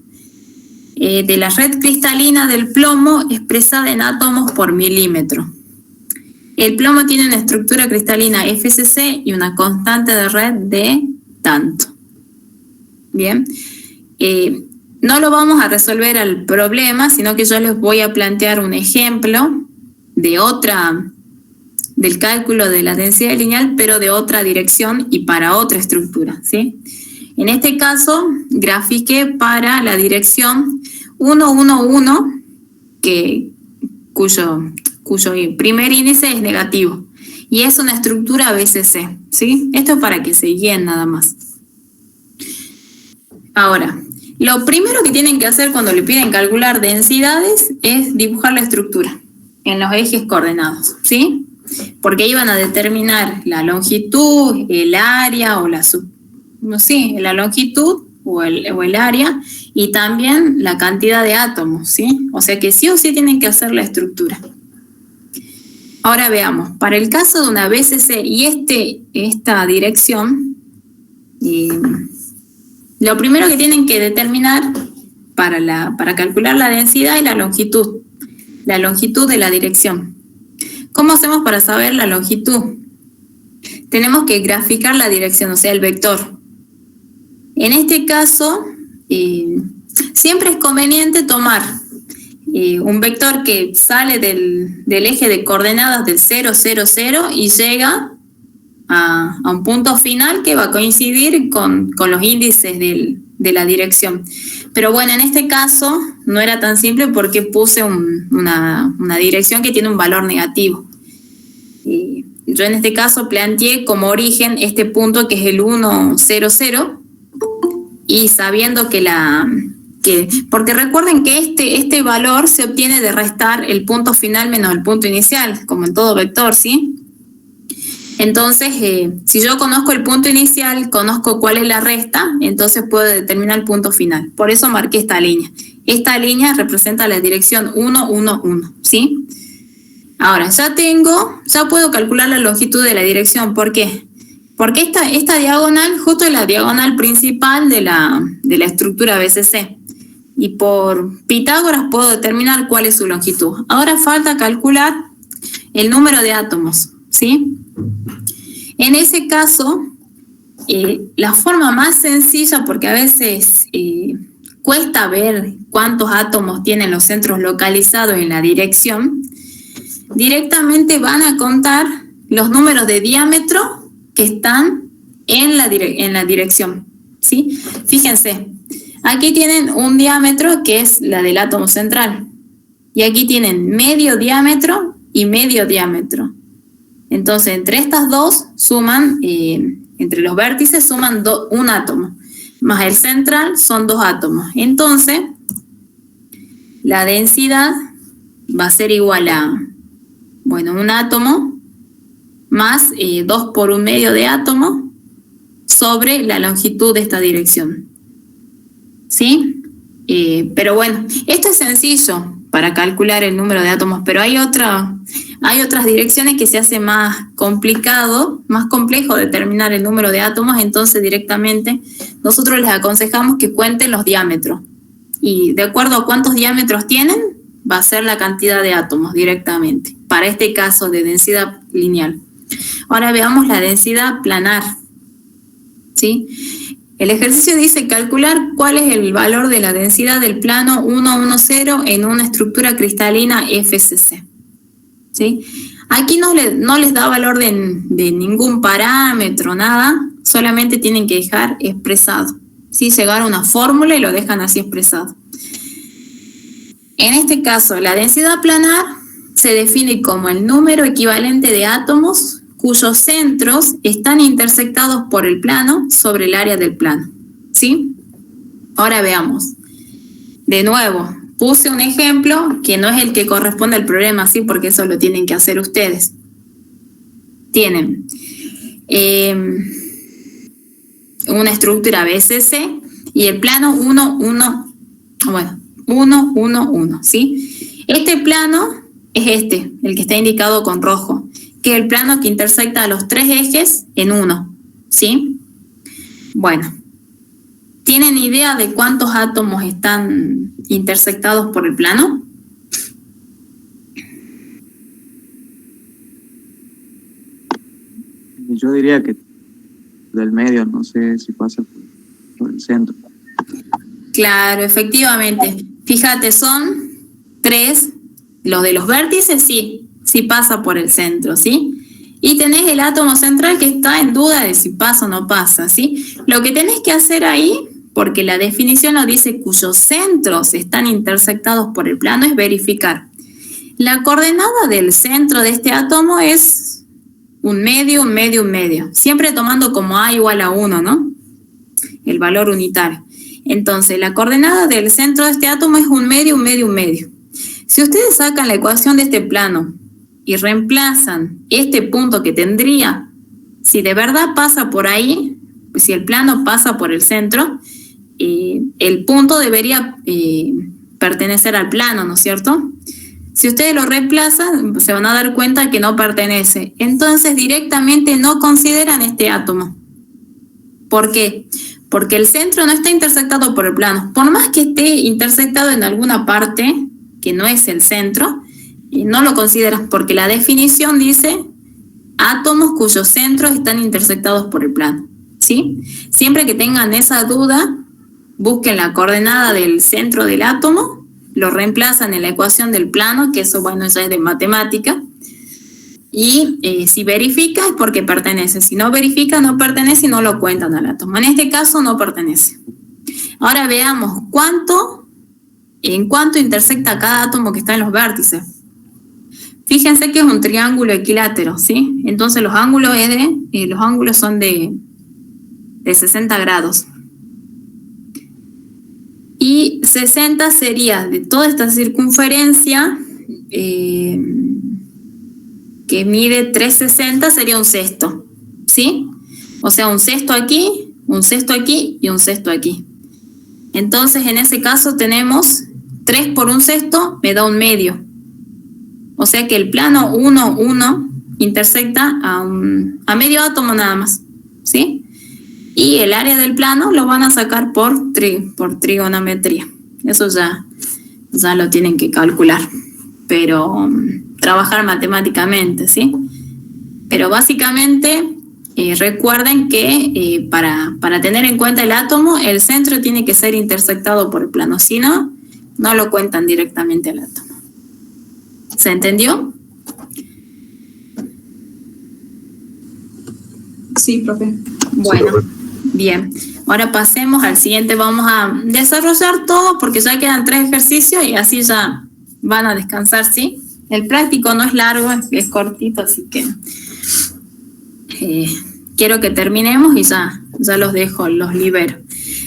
De la red cristalina del plomo expresada en átomos por milímetro. El plomo tiene una estructura cristalina FCC y una constante de red de tanto. Bien. No lo vamos a resolver al problema, sino que yo les voy a plantear un ejemplo del cálculo de la densidad lineal, pero de otra dirección y para otra estructura, ¿sí? En este caso, grafiqué para la dirección 1, 1, 1, cuyo primer índice es negativo, y es una estructura BCC, ¿sí? Esto es para que se guíen nada más. Ahora, lo primero que tienen que hacer cuando le piden calcular densidades es dibujar la estructura en los ejes coordenados, ¿sí? Porque ahí van a determinar la longitud, el área o la longitud o el área, y también la cantidad de átomos, ¿sí? O sea que sí o sí tienen que hacer la estructura. Ahora veamos, para el caso de una BCC y esta dirección, lo primero que tienen que determinar para calcular la densidad es la longitud de la dirección. ¿Cómo hacemos para saber la longitud? Tenemos que graficar la dirección, o sea, el vector. En este caso, siempre es conveniente tomar un vector que sale del eje de coordenadas del 0, 0, 0 y llega a un punto final que va a coincidir con los índices de la dirección. Pero bueno, en este caso no era tan simple porque puse una dirección que tiene un valor negativo. Yo en este caso planteé como origen este punto que es el 1, 0, 0, y sabiendo porque recuerden que este valor se obtiene de restar el punto final menos el punto inicial, como en todo vector, ¿sí? Entonces, si yo conozco el punto inicial, conozco cuál es la resta, entonces puedo determinar el punto final. Por eso marqué esta línea. Esta línea representa la dirección 1, 1, 1, ¿sí? Ahora, ya puedo calcular la longitud de la dirección. ¿Por qué? Porque esta diagonal justo es la diagonal principal de la estructura BCC. Y por Pitágoras puedo determinar cuál es su longitud. Ahora falta calcular el número de átomos, ¿sí? En ese caso, la forma más sencilla, porque a veces cuesta ver cuántos átomos tienen los centros localizados en la dirección, directamente van a contar los números de diámetro que están en la dirección, ¿sí? Fíjense, Aquí tienen un diámetro que es la del átomo central. Y aquí tienen medio diámetro y medio diámetro. Entonces, entre estas dos suman, entre los vértices suman un átomo. Más el central son 2 átomos. Entonces, la densidad va a ser igual a, bueno, un átomo más 2 por un medio de átomo sobre la longitud de esta dirección. ¿Sí? Pero bueno, esto es sencillo para calcular el número de átomos, pero hay otras direcciones que se hace más complicado, más complejo determinar el número de átomos, entonces directamente nosotros les aconsejamos que cuenten los diámetros. Y de acuerdo a cuántos diámetros tienen, va a ser la cantidad de átomos directamente, para este caso de densidad lineal. Ahora veamos la densidad planar. ¿Sí? El ejercicio dice calcular cuál es el valor de la densidad del plano 110 en una estructura cristalina FCC. ¿Sí? Aquí no les da valor de ningún parámetro, nada, solamente tienen que dejar expresado. ¿Sí? Llegar a una fórmula y lo dejan así expresado. En este caso, la densidad planar se define como el número equivalente de átomos cuyos centros están intersectados por el plano sobre el área del plano. ¿Sí? Ahora veamos. De nuevo, puse un ejemplo que no es el que corresponde al problema, ¿sí? Porque eso lo tienen que hacer ustedes. Tienen una estructura BCC y el plano 1, 1, 1, ¿sí? Este plano es el que está indicado con rojo, que es el plano que intersecta a los 3 ejes en 1, ¿sí? Bueno, ¿tienen idea de cuántos átomos están intersectados por el plano? Yo diría que del medio, no sé si pasa por el centro. Claro, efectivamente. Fíjate, son 3, los de los vértices sí pasa por el centro, ¿sí? Y tenés el átomo central que está en duda de si pasa o no pasa, ¿sí? Lo que tenés que hacer ahí, porque la definición lo dice cuyos centros están intersectados por el plano, es verificar. La coordenada del centro de este átomo es un medio, un medio, un medio. Siempre tomando como A igual a 1, ¿no? El valor unitario. Entonces, la coordenada del centro de este átomo es un medio, un medio, un medio. Si ustedes sacan la ecuación de este plano y reemplazan este punto que tendría, si de verdad pasa por ahí, pues si el plano pasa por el centro, el punto debería pertenecer al plano, ¿no es cierto? Si ustedes lo reemplazan, se van a dar cuenta que no pertenece. Entonces, directamente no consideran este átomo. ¿Por qué? Porque el centro no está intersectado por el plano. Por más que esté intersectado en alguna parte, que no es el centro, no lo consideras porque la definición dice átomos cuyos centros están intersectados por el plano, ¿sí? Siempre que tengan esa duda, busquen la coordenada del centro del átomo, lo reemplazan en la ecuación del plano, que eso, bueno, ya es de matemática, y si verifica es porque pertenece. Si no verifica, no pertenece y no lo cuentan al átomo. En este caso no pertenece. Ahora veamos en cuánto intersecta cada átomo que está en los vértices. Fíjense que es un triángulo equilátero, ¿sí? Entonces los ángulos son de 60 grados. Y 60 sería de toda esta circunferencia, que mide 360, sería un sexto, ¿sí? O sea, un sexto aquí y un sexto aquí. Entonces, en ese caso tenemos 3 por un sexto, me da un medio. O sea que el plano 1, 1 intersecta a medio átomo nada más, ¿sí? Y el área del plano lo van a sacar por trigonometría. Eso ya lo tienen que calcular, pero trabajar matemáticamente, ¿sí? Pero básicamente recuerden que para tener en cuenta el átomo, el centro tiene que ser intersectado por el plano, si no, no lo cuentan directamente al átomo. ¿Se entendió? Sí, profe. Bueno, Bien, ahora pasemos al siguiente. Vamos a desarrollar todo porque ya quedan 3 ejercicios y así ya van a descansar, ¿sí? El práctico no es largo, es cortito, así que quiero que terminemos y ya los dejo, los libero.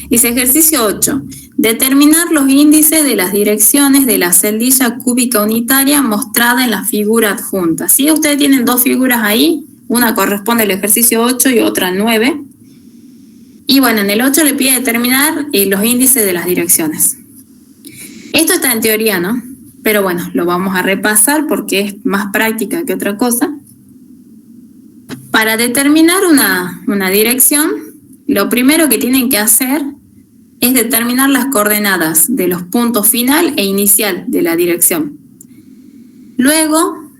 Dice ejercicio 8. Determinar los índices de las direcciones de la celdilla cúbica unitaria mostrada en la figura adjunta. ¿Sí? Ustedes tienen 2 figuras ahí, una corresponde al ejercicio 8 y otra al 9. Y bueno, en el 8 le pide determinar los índices de las direcciones. Esto está en teoría, ¿no? Pero bueno, lo vamos a repasar porque es más práctica que otra cosa. Para determinar una dirección, lo primero que tienen que hacer es determinar las coordenadas de los puntos final e inicial de la dirección. Luego,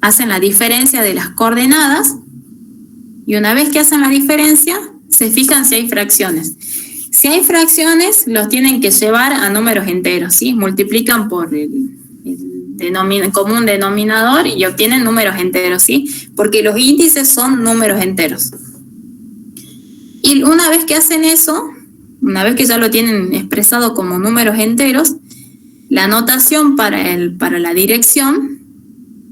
hacen la diferencia de las coordenadas y una vez que hacen la diferencia, se fijan si hay fracciones. Si hay fracciones, los tienen que llevar a números enteros, ¿sí? Multiplican por el común denominador y obtienen números enteros, ¿sí? Porque los índices son números enteros. Y una vez que hacen eso, una vez que ya lo tienen expresado como números enteros, la notación para la dirección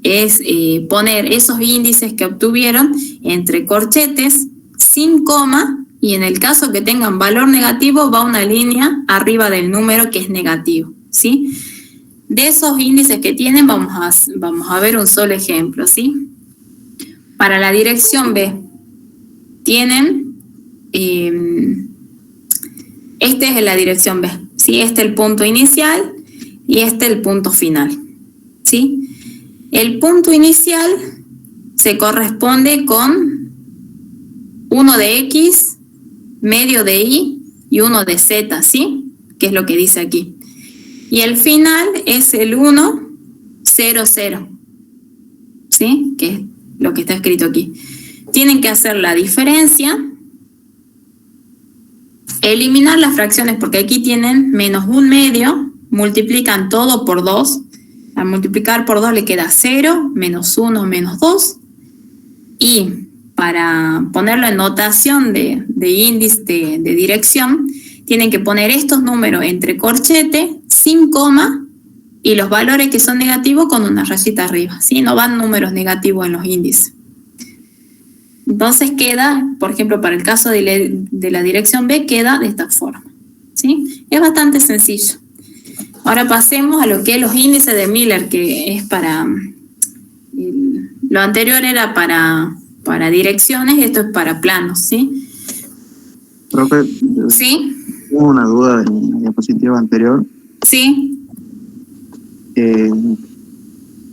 es poner esos índices que obtuvieron entre corchetes, sin coma, y en el caso que tengan valor negativo va una línea arriba del número que es negativo, ¿sí? De esos índices que tienen vamos a ver un solo ejemplo, ¿sí? Para la dirección B tienen, este es la dirección B, ¿sí? Este es el punto inicial y este es el punto final, ¿sí? El punto inicial se corresponde con 1 de X, medio de Y y 1 de Z, ¿sí? Que es lo que dice aquí. Y el final es el 1, 0, 0, ¿sí? Que es lo que está escrito aquí. Tienen que hacer la diferencia, eliminar las fracciones porque aquí tienen menos 1 medio, multiplican todo por 2. Al multiplicar por 2 le queda 0, menos 1, menos 2. Y para ponerlo en notación de índice de dirección, tienen que poner estos números entre corchete, sin coma, y los valores que son negativos con una rayita arriba, ¿sí? No van números negativos en los índices. Entonces queda, por ejemplo, para el caso de la dirección B, queda de esta forma, ¿sí? Es bastante sencillo. Ahora pasemos a lo que es los índices de Miller, que es para... lo anterior era para direcciones, esto es para planos, ¿sí? Profe, ¿Sí? Tengo una duda en la diapositiva anterior. Sí.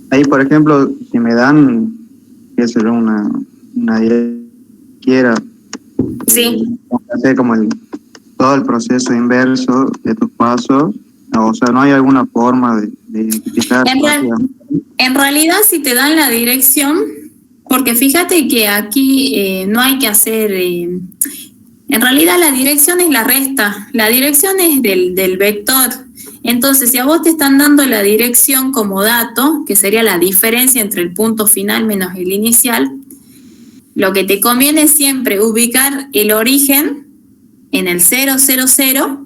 Ahí, por ejemplo, si me dan, que será una quiera, Sí. hacer como todo el proceso inverso de estos pasos, o sea, no hay alguna forma de identificar. En realidad, si te dan la dirección, porque fíjate que aquí no hay que hacer... en realidad la dirección es la resta, la dirección es del vector. Entonces, si a vos te están dando la dirección como dato, que sería la diferencia entre el punto final menos el inicial, lo que te conviene es siempre ubicar el origen en el 0, 0, 0,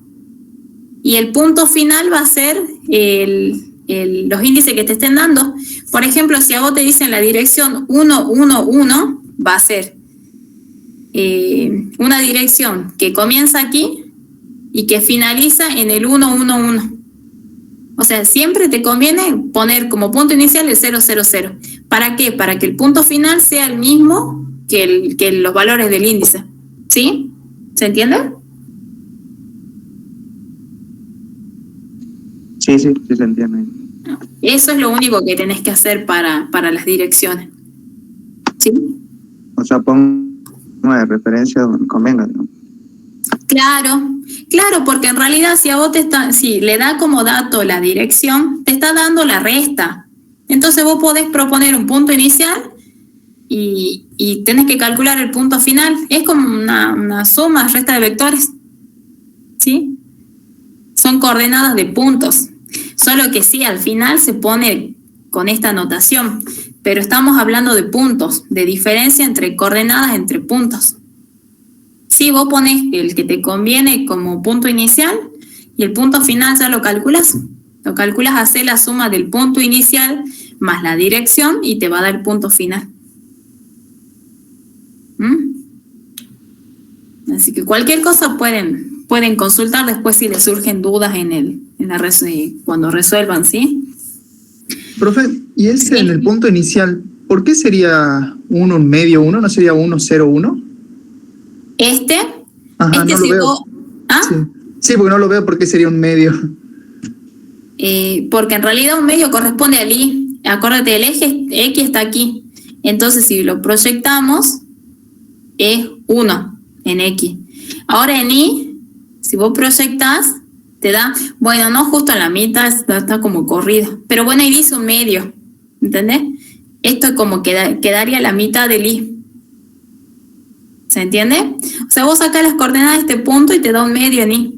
y el punto final va a ser los índices que te estén dando. Por ejemplo, si a vos te dicen la dirección 1, 1, 1, va a ser una dirección que comienza aquí y que finaliza en el 1, 1, 1. O sea, siempre te conviene poner como punto inicial el 0, 0, 0. ¿Para qué? Para que el punto final sea el mismo que los valores del índice. ¿Sí? ¿Se entiende? Sí, se entiende. Eso es lo único que tenés que hacer para las direcciones. ¿Sí? O sea, pongo una referencia donde convenga, ¿no? Claro, porque en realidad si le da como dato la dirección, te está dando la resta. Entonces vos podés proponer un punto inicial y tenés que calcular el punto final. Es como una suma, resta de vectores. ¿Sí? Son coordenadas de puntos. Solo que sí, al final se pone con esta notación. Pero estamos hablando de puntos, de diferencia entre coordenadas entre puntos. Sí, vos pones el que te conviene como punto inicial y el punto final ya lo calculas. Lo calculas, hacer la suma del punto inicial más la dirección y te va a dar el punto final. Así que cualquier cosa pueden consultar después si les surgen dudas cuando resuelvan, ¿sí? Profe, y ese Sí. en el punto inicial, ¿por qué sería 1 en medio 1? ¿No sería 1, 0, 1? Ajá, no lo si veo. vos... ¿Ah? Sí, porque no lo veo porque sería un medio. Porque en realidad un medio corresponde al Y. Acuérdate, el eje X está aquí. Entonces, si lo proyectamos, es 1 en X. Ahora en Y, si vos proyectás, te da, bueno, no justo en la mitad, está como corrido. Pero bueno, ahí dice un medio, ¿entendés? Esto es como quedaría la mitad del Y. ¿Se entiende? O sea, vos sacás las coordenadas de este punto y te da un medio en Y.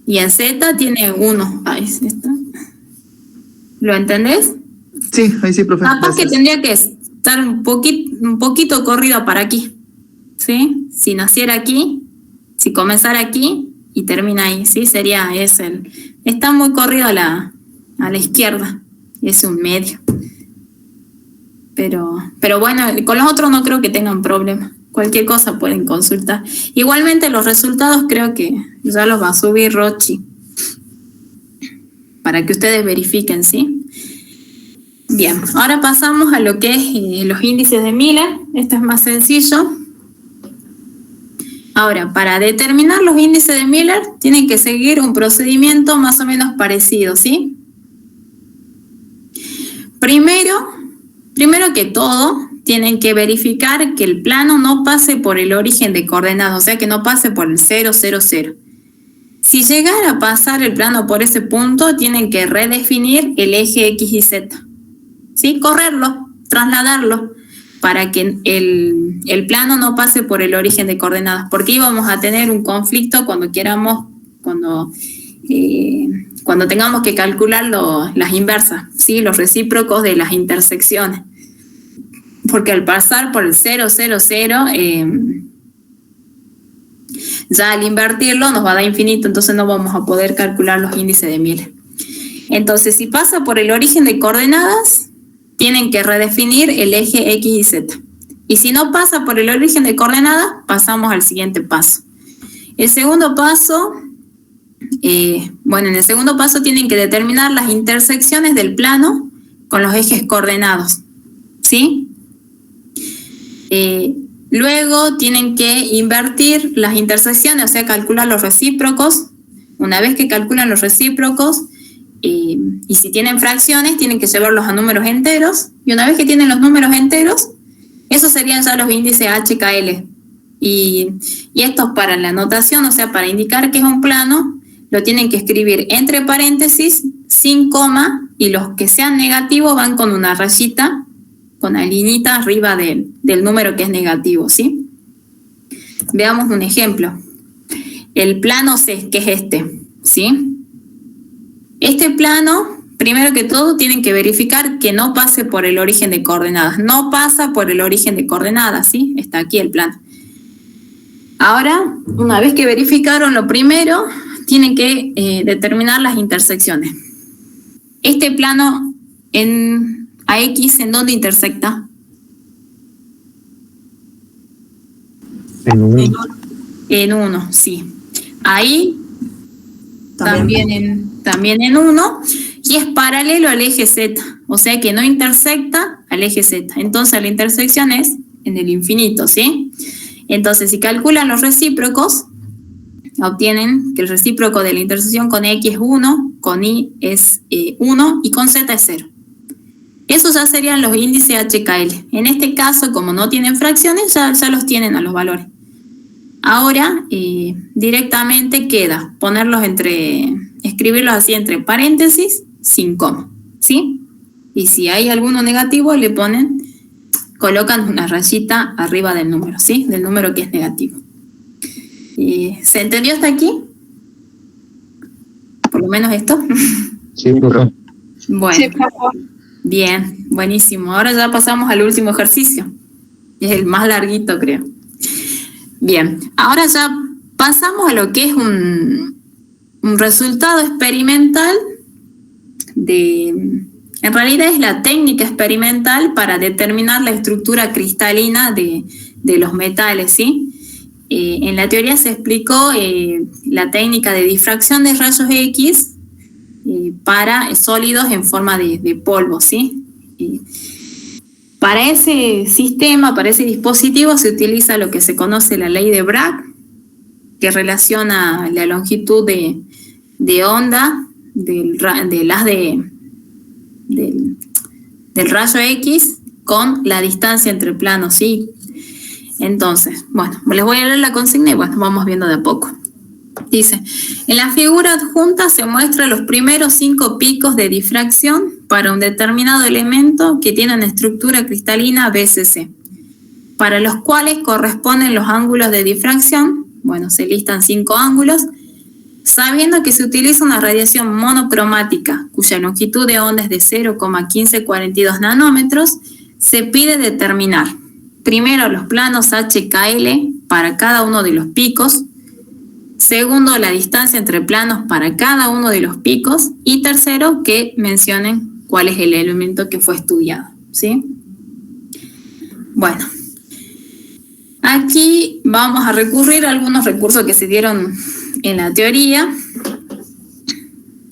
Y en Z tiene 1. Ahí está. ¿Lo entendés? Sí, ahí sí, profe. Capaz que Gracias. tendría que estar un poquito corrido para aquí. ¿Sí? Si naciera aquí, si comenzara aquí y termina ahí, ¿sí? Sería ese. Está muy corrido a la izquierda. Es un medio. Pero bueno, con los otros no creo que tengan problema. Cualquier cosa pueden consultar. Igualmente los resultados creo que ya los va a subir Rochi para que ustedes verifiquen, ¿sí? Bien, ahora pasamos a lo que es los índices de Miller. Esto es más sencillo. Ahora, para determinar los índices de Miller tienen que seguir un procedimiento más o menos parecido, ¿sí? Primero que todo, tienen que verificar que el plano no pase por el origen de coordenadas, o sea, que no pase por el 0, 0, 0. Si llegara a pasar el plano por ese punto, tienen que redefinir el eje X y Z. ¿Sí? Correrlo, trasladarlo, para que el plano no pase por el origen de coordenadas, porque íbamos a tener un conflicto cuando tengamos que calcular las inversas, ¿sí? Los recíprocos de las intersecciones. Porque al pasar por el 0, 0, 0, ya al invertirlo nos va a dar infinito, entonces no vamos a poder calcular los índices de Miller. Entonces, si pasa por el origen de coordenadas, tienen que redefinir el eje X y Z. Y si no pasa por el origen de coordenadas, pasamos al siguiente paso. El segundo paso, en el segundo paso tienen que determinar las intersecciones del plano con los ejes coordenados, ¿sí? Luego tienen que invertir las intersecciones, o sea, calcular los recíprocos. Una vez que calculan los recíprocos, y si tienen fracciones, tienen que llevarlos a números enteros. Y una vez que tienen los números enteros, esos serían ya los índices HKL. Y esto para la notación, o sea, para indicar que es un plano, lo tienen que escribir entre paréntesis, sin coma, y los que sean negativos van con una rayita, con la liñita arriba del número que es negativo, ¿sí? Veamos un ejemplo. El plano C, que es este, ¿sí? Este plano, primero que todo, tienen que verificar que no pase por el origen de coordenadas. No pasa por el origen de coordenadas, ¿sí? Está aquí el plano. Ahora, una vez que verificaron lo primero, tienen que determinar las intersecciones. Este plano a X, ¿en dónde intersecta? En 1. En 1, sí. Ahí también en 1, y es paralelo al eje Z, o sea que no intersecta al eje Z. Entonces la intersección es en el infinito, ¿sí? Entonces, si calculan los recíprocos, obtienen que el recíproco de la intersección con X es 1, con Y es 1 y con Z es 0. Esos ya serían los índices HKL. En este caso, como no tienen fracciones, ya los tienen a los valores. Ahora, directamente queda escribirlos así entre paréntesis, sin coma, ¿sí? Y si hay alguno negativo, colocan una rayita arriba del número, ¿sí? Del número que es negativo. ¿Se entendió hasta aquí? Por lo menos esto. Sí, profe. Bueno. Sí, por favor. Bien, buenísimo. Ahora ya pasamos al último ejercicio. Es el más larguito, creo. Bien, ahora ya pasamos a lo que es un resultado experimental en realidad es la técnica experimental para determinar la estructura cristalina de los metales, ¿sí? En la teoría se explicó la técnica de difracción de rayos X para sólidos en forma de polvo, ¿sí? Para ese sistema, para ese dispositivo se utiliza lo que se conoce la ley de Bragg, que relaciona la longitud de onda del rayo X con la distancia entre planos, ¿sí? Entonces, bueno, les voy a leer la consigna y bueno, vamos viendo de a poco. Dice, en la figura adjunta se muestran los primeros 5 picos de difracción para un determinado elemento que tiene una estructura cristalina BCC, para los cuales corresponden los ángulos de difracción. Bueno, se listan 5 ángulos, sabiendo que se utiliza una radiación monocromática, cuya longitud de onda es de 0,1542 nanómetros, se pide determinar primero los planos HKL para cada uno de los picos, segundo, la distancia entre planos para cada uno de los picos, y tercero, que mencionen cuál es el elemento que fue estudiado, ¿sí? Bueno, aquí vamos a recurrir a algunos recursos que se dieron en la teoría.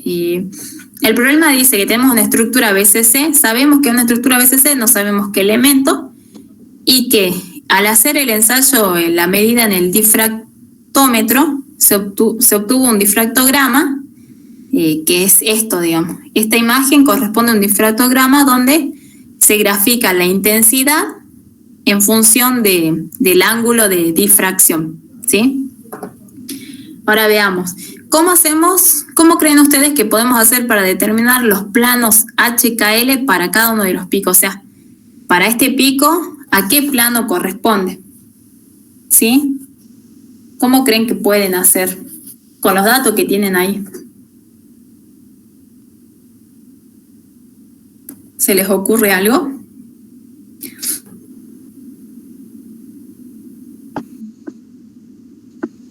El problema dice que tenemos una estructura BCC, sabemos que es una estructura BCC, no sabemos qué elemento, y que al hacer el ensayo, la medida en el difractómetro, se obtuvo un difractograma, que es esto, digamos. Esta imagen corresponde a un difractograma donde se grafica la intensidad en función del ángulo de difracción, ¿sí? Ahora veamos, ¿cómo creen ustedes que podemos hacer para determinar los planos HKL para cada uno de los picos? O sea, para este pico, ¿a qué plano corresponde? ¿Sí? ¿Cómo creen que pueden hacer con los datos que tienen ahí? ¿Se les ocurre algo?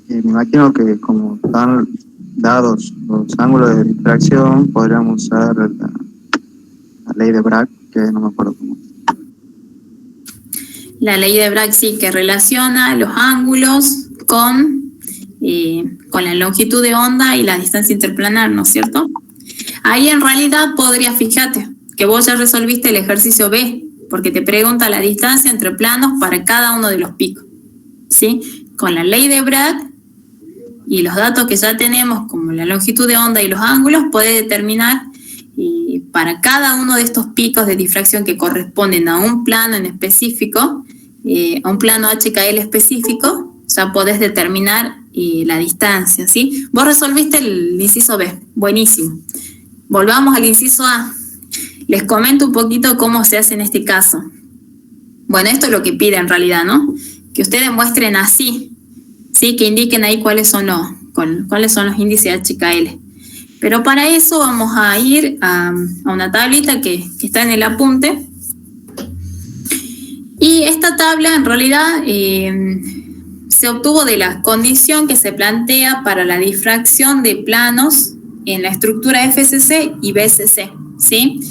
Me imagino que como están dados los ángulos de difracción, podríamos usar la ley de Bragg, que no me acuerdo cómo. La ley de Bragg sí, que relaciona los ángulos con la longitud de onda y la distancia interplanar, ¿no es cierto? Ahí en realidad podría, fíjate, que vos ya resolviste el ejercicio B, porque te pregunta la distancia entre planos para cada uno de los picos, ¿sí? Con la ley de Bragg y los datos que ya tenemos, como la longitud de onda y los ángulos, puede determinar para cada uno de estos picos de difracción que corresponden a un plano en específico, a un plano HKL específico, ya podés determinar la distancia, ¿sí? Vos resolviste el inciso B, buenísimo. Volvamos al inciso A. Les comento un poquito cómo se hace en este caso. Bueno, esto es lo que pide en realidad, ¿no? Que ustedes muestren así, ¿sí? Que indiquen ahí cuáles son los índices HKL. Pero para eso vamos a ir a una tablita que está en el apunte. Y esta tabla en realidad se obtuvo de la condición que se plantea para la difracción de planos en la estructura FCC y BCC, ¿sí?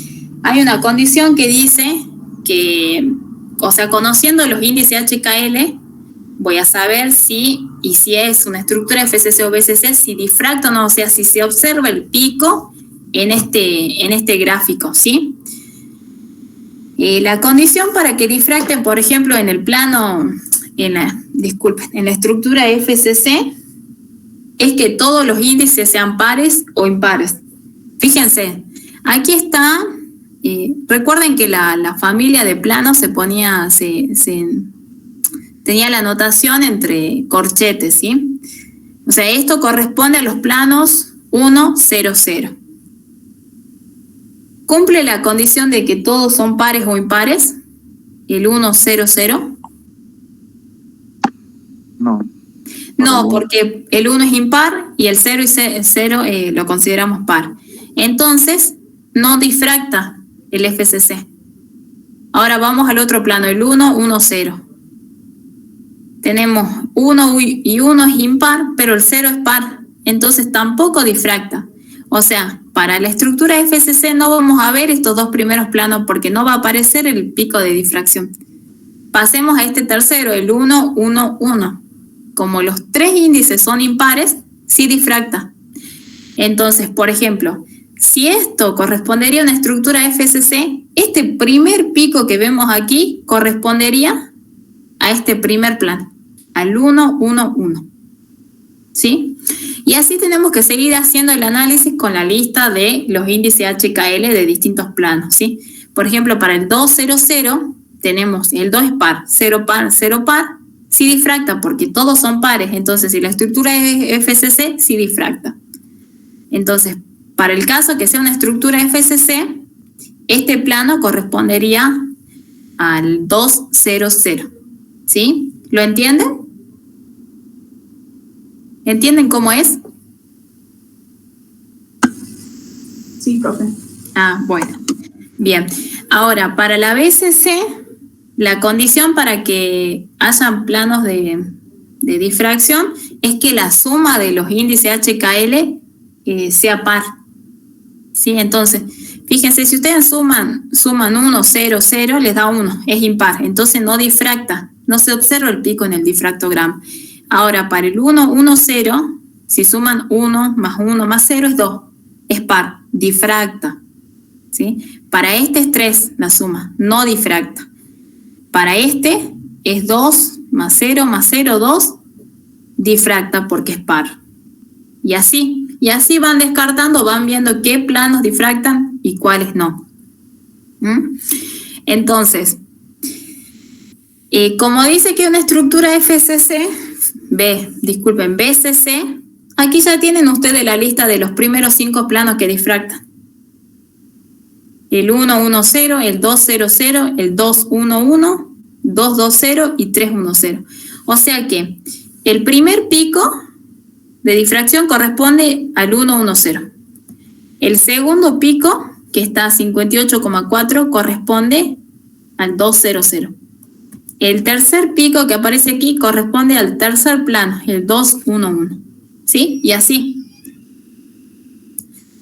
Hay una condición que dice que, o sea, conociendo los índices HKL, voy a saber si es una estructura FCC o BCC, si difracta o no, o sea, si se observa el pico en este gráfico, ¿sí? La condición para que difracten, por ejemplo, en el plano, en la estructura FCC, es que todos los índices sean pares o impares. Fíjense, aquí está, recuerden que la familia de planos tenía la notación entre corchetes, ¿sí? O sea, esto corresponde a los planos 1, 0, 0. ¿Cumple la condición de que todos son pares o impares? El 1, 0, 0. No. No, porque el 1 es impar y el 0 y 0 lo consideramos par. Entonces, no difracta el FCC. Ahora vamos al otro plano, el 1, 1, 0. Tenemos 1 y 1 es impar, pero el 0 es par, entonces tampoco difracta. O sea, para la estructura FCC no vamos a ver estos dos primeros planos porque no va a aparecer el pico de difracción. Pasemos a este tercero, el 1, 1, 1. Como los tres índices son impares, sí difracta. Entonces, por ejemplo, si esto correspondería a una estructura FCC, este primer pico que vemos aquí correspondería a este primer plano, al 1, 1, 1. ¿Sí? Y así tenemos que seguir haciendo el análisis con la lista de los índices HKL de distintos planos, ¿sí? Por ejemplo, para el 2, 0, 0, tenemos el 2 es par, 0 par, 0 par, sí difracta porque todos son pares. Entonces, si la estructura es FCC, sí difracta. Entonces, para el caso que sea una estructura FCC, este plano correspondería al 2, 0, 0. ¿Sí? ¿Lo entienden? ¿Entienden cómo es? Sí, profe. Ah, bueno. Bien. Ahora, para la BCC, la condición para que hayan planos de difracción es que la suma de los índices HKL sea par. ¿Sí? Entonces, fíjense, si ustedes suman 1, 0, 0, les da 1, es impar. Entonces no difracta, no se observa el pico en el difractograma. Ahora, para el 1, 1, 0, si suman 1 más 0 es 2, es par, difracta. ¿Sí? Para este es 3 la suma, no difracta. Para este es 2 más 0, 2, difracta porque es par. Y así van descartando, van viendo qué planos difractan y cuáles no. Entonces, como dice que una estructura FCC, BCC, aquí ya tienen ustedes la lista de los primeros 5 planos que difractan. El 1, 1, 0, el 2, 0, 0, el 2, 1, 1, 2, 2, 0 y 3, 1, 0. O sea que el primer pico de difracción corresponde al 1, 1, 0. El segundo pico, que está a 58,4, corresponde al 2, 0, 0. El tercer pico que aparece aquí corresponde al tercer plano, el 2, 1, 1. ¿Sí? Y así.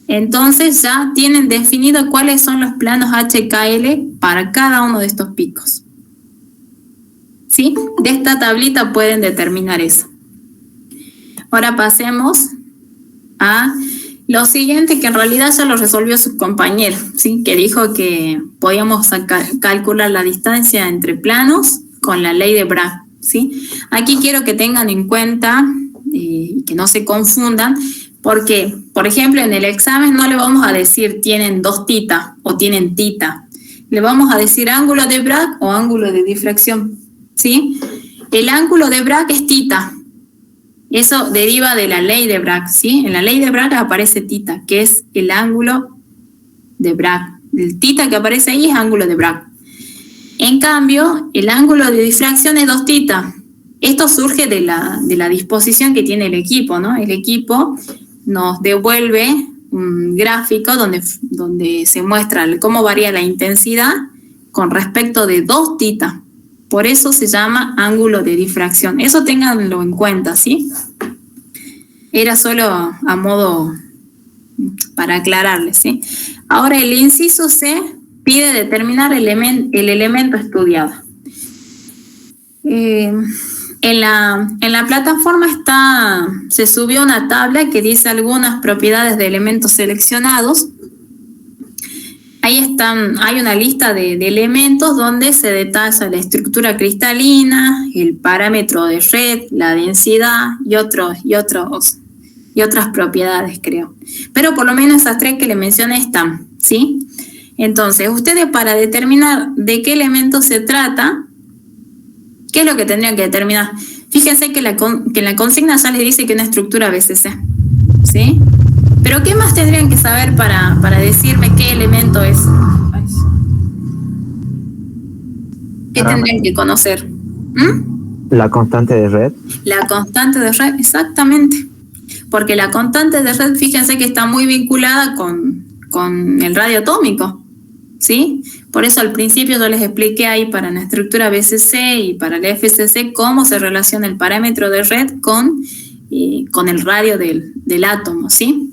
Entonces ya tienen definido cuáles son los planos HKL para cada uno de estos picos. ¿Sí? De esta tablita pueden determinar eso. Ahora pasemos a lo siguiente, que en realidad ya lo resolvió su compañero, ¿sí? Que dijo que podíamos calcular la distancia entre planos con la ley de Bragg, ¿sí? Aquí quiero que tengan en cuenta que no se confundan, porque, por ejemplo, en el examen no le vamos a decir tienen 2 tita o tienen tita. Le vamos a decir ángulo de Bragg o ángulo de difracción, ¿sí? El ángulo de Bragg es tita. Eso deriva de la ley de Bragg, ¿sí? En la ley de Bragg aparece tita, que es el ángulo de Bragg. El tita que aparece ahí es ángulo de Bragg. En cambio, el ángulo de difracción es 2 tita. Esto surge de la disposición que tiene el equipo, ¿no? El equipo nos devuelve un gráfico donde se muestra cómo varía la intensidad con respecto de 2 tita. Por eso se llama ángulo de difracción. Eso ténganlo en cuenta, ¿sí? Era solo a modo para aclararles, ¿sí? Ahora el inciso C pide determinar el elemento estudiado. En la plataforma se subió una tabla que dice algunas propiedades de elementos seleccionados. Ahí hay una lista de elementos donde se detalla la estructura cristalina, el parámetro de red, la densidad y otras propiedades, creo. Pero por lo menos esas 3 que le mencioné están, ¿sí? Entonces, ustedes para determinar de qué elemento se trata, ¿qué es lo que tendrían que determinar? Fíjense que en la consigna ya les dice que es una estructura BCC, ¿sí? Pero ¿qué más tendrían que saber para decirme qué elemento es? ¿Qué tendrían que conocer? La constante de red. La constante de red, exactamente. Porque la constante de red, fíjense que está muy vinculada con el radio atómico. ¿sí? Por eso al principio yo les expliqué ahí para la estructura BCC y para el FCC cómo se relaciona el parámetro de red con el radio del átomo, ¿sí?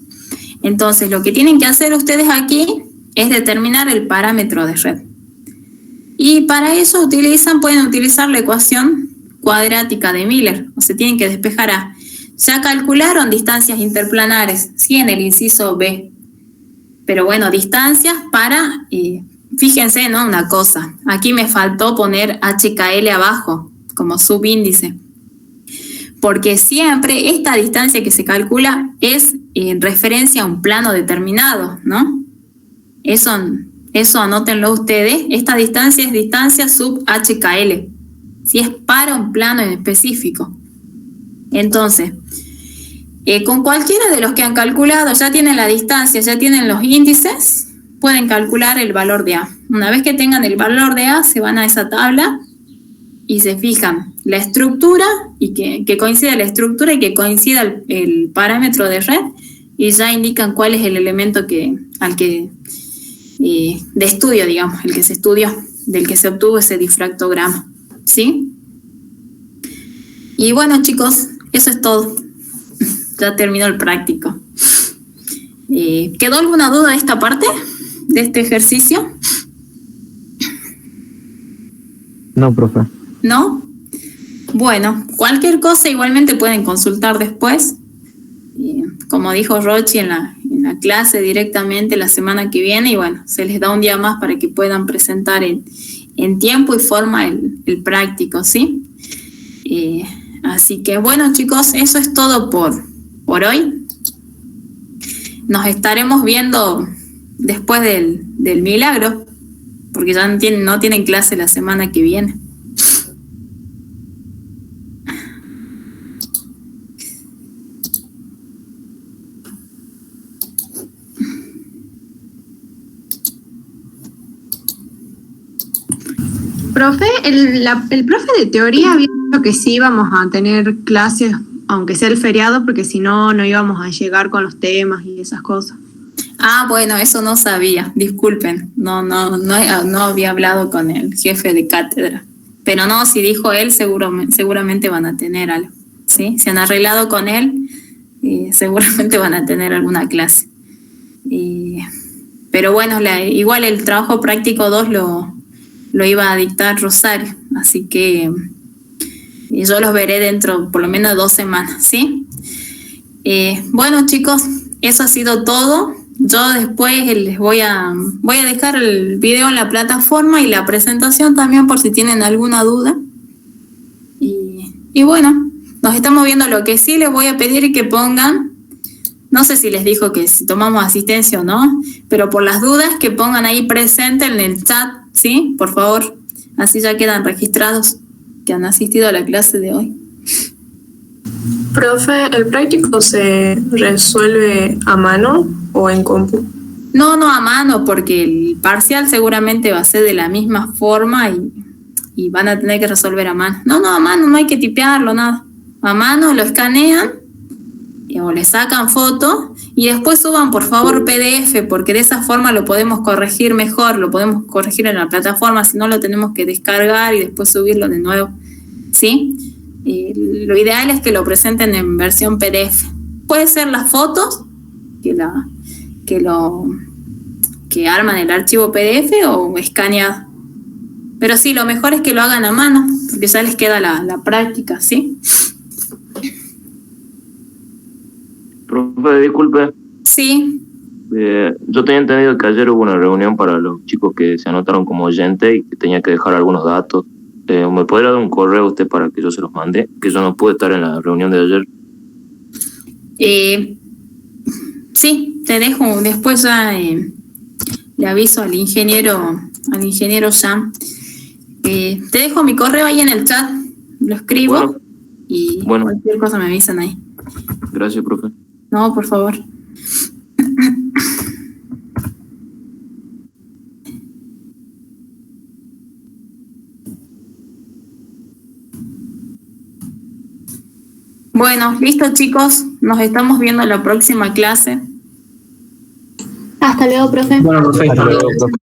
Entonces, lo que tienen que hacer ustedes aquí es determinar el parámetro de red. Y para eso pueden utilizar la ecuación cuadrática de Miller, o se tienen que despejar A. Ya calcularon distancias interplanares, sí, en el inciso B. Pero bueno, distancias para, fíjense, ¿no? Una cosa, aquí me faltó poner HKL abajo, como subíndice. Porque siempre esta distancia que se calcula es en referencia a un plano determinado, ¿no? Eso anótenlo ustedes. Esta distancia es distancia sub HKL. Si es para un plano en específico. Entonces, con cualquiera de los que han calculado, ya tienen la distancia, ya tienen los índices, pueden calcular el valor de A. Una vez que tengan el valor de A, se van a esa tabla y se fijan la estructura, y que coincida la estructura y que coincida el parámetro de red, y ya indican cuál es el elemento de estudio, digamos, el que se estudió, del que se obtuvo ese difractograma, ¿sí? Y bueno, chicos, eso es todo. Ya terminó el práctico. ¿Quedó alguna duda de esta parte, de este ejercicio? No, profe. ¿No? Bueno, cualquier cosa igualmente pueden consultar después. Como dijo Rochi en la clase directamente la semana que viene, y bueno, se les da un día más para que puedan presentar en tiempo y forma el práctico, ¿sí? Así que bueno, chicos, eso es todo por hoy. Nos estaremos viendo después del milagro, porque ya no tienen clase la semana que viene. Profe, el profe de teoría había dicho que sí íbamos a tener clases, aunque sea el feriado, porque si no, no íbamos a llegar con los temas y esas cosas. Ah, bueno, eso no sabía, disculpen, no había hablado con el jefe de cátedra, pero no, si dijo él, seguramente van a tener algo, ¿sí? Si han arreglado con él, seguramente van a tener alguna clase. Pero bueno, igual el trabajo práctico 2 lo iba a dictar Rosario, así que yo los veré dentro por lo menos de 2 semanas, ¿sí? Bueno, chicos, eso ha sido todo. Yo después les voy a dejar el video en la plataforma y la presentación también por si tienen alguna duda. Y bueno, nos estamos viendo. Lo que sí les voy a pedir que pongan, no sé si les dijo que si tomamos asistencia o no, pero por las dudas que pongan ahí presente en el chat, ¿sí? Por favor, así ya quedan registrados que han asistido a la clase de hoy. Profe, ¿el práctico se resuelve a mano o en compu? No a mano, porque el parcial seguramente va a ser de la misma forma y van a tener que resolver a mano. No a mano, no hay que tipearlo, nada. A mano lo escanean o le sacan foto y después suban por favor PDF, porque de esa forma lo podemos corregir mejor, lo podemos corregir en la plataforma, si no lo tenemos que descargar y después subirlo de nuevo, ¿sí? Lo ideal es que lo presenten en versión PDF. Puede ser las fotos que arman el archivo PDF o escaneado. Pero sí, lo mejor es que lo hagan a mano, porque ya les queda la práctica, ¿sí? Profe, disculpe. Sí. Yo tenía entendido que ayer hubo una reunión para los chicos que se anotaron como oyente y que tenía que dejar algunos datos. ¿Me podría dar un correo usted para que yo se los mande? Que yo no pude estar en la reunión de ayer. Sí, te dejo. Después ya le aviso al ingeniero Sam. Te dejo mi correo ahí en el chat. Lo escribo. Bueno. Y cualquier cosa me avisan ahí. Gracias, profe. No, por favor. Bueno, listo, chicos. Nos estamos viendo en la próxima clase. Hasta luego, profe. Bueno, profe. Hasta luego, profe.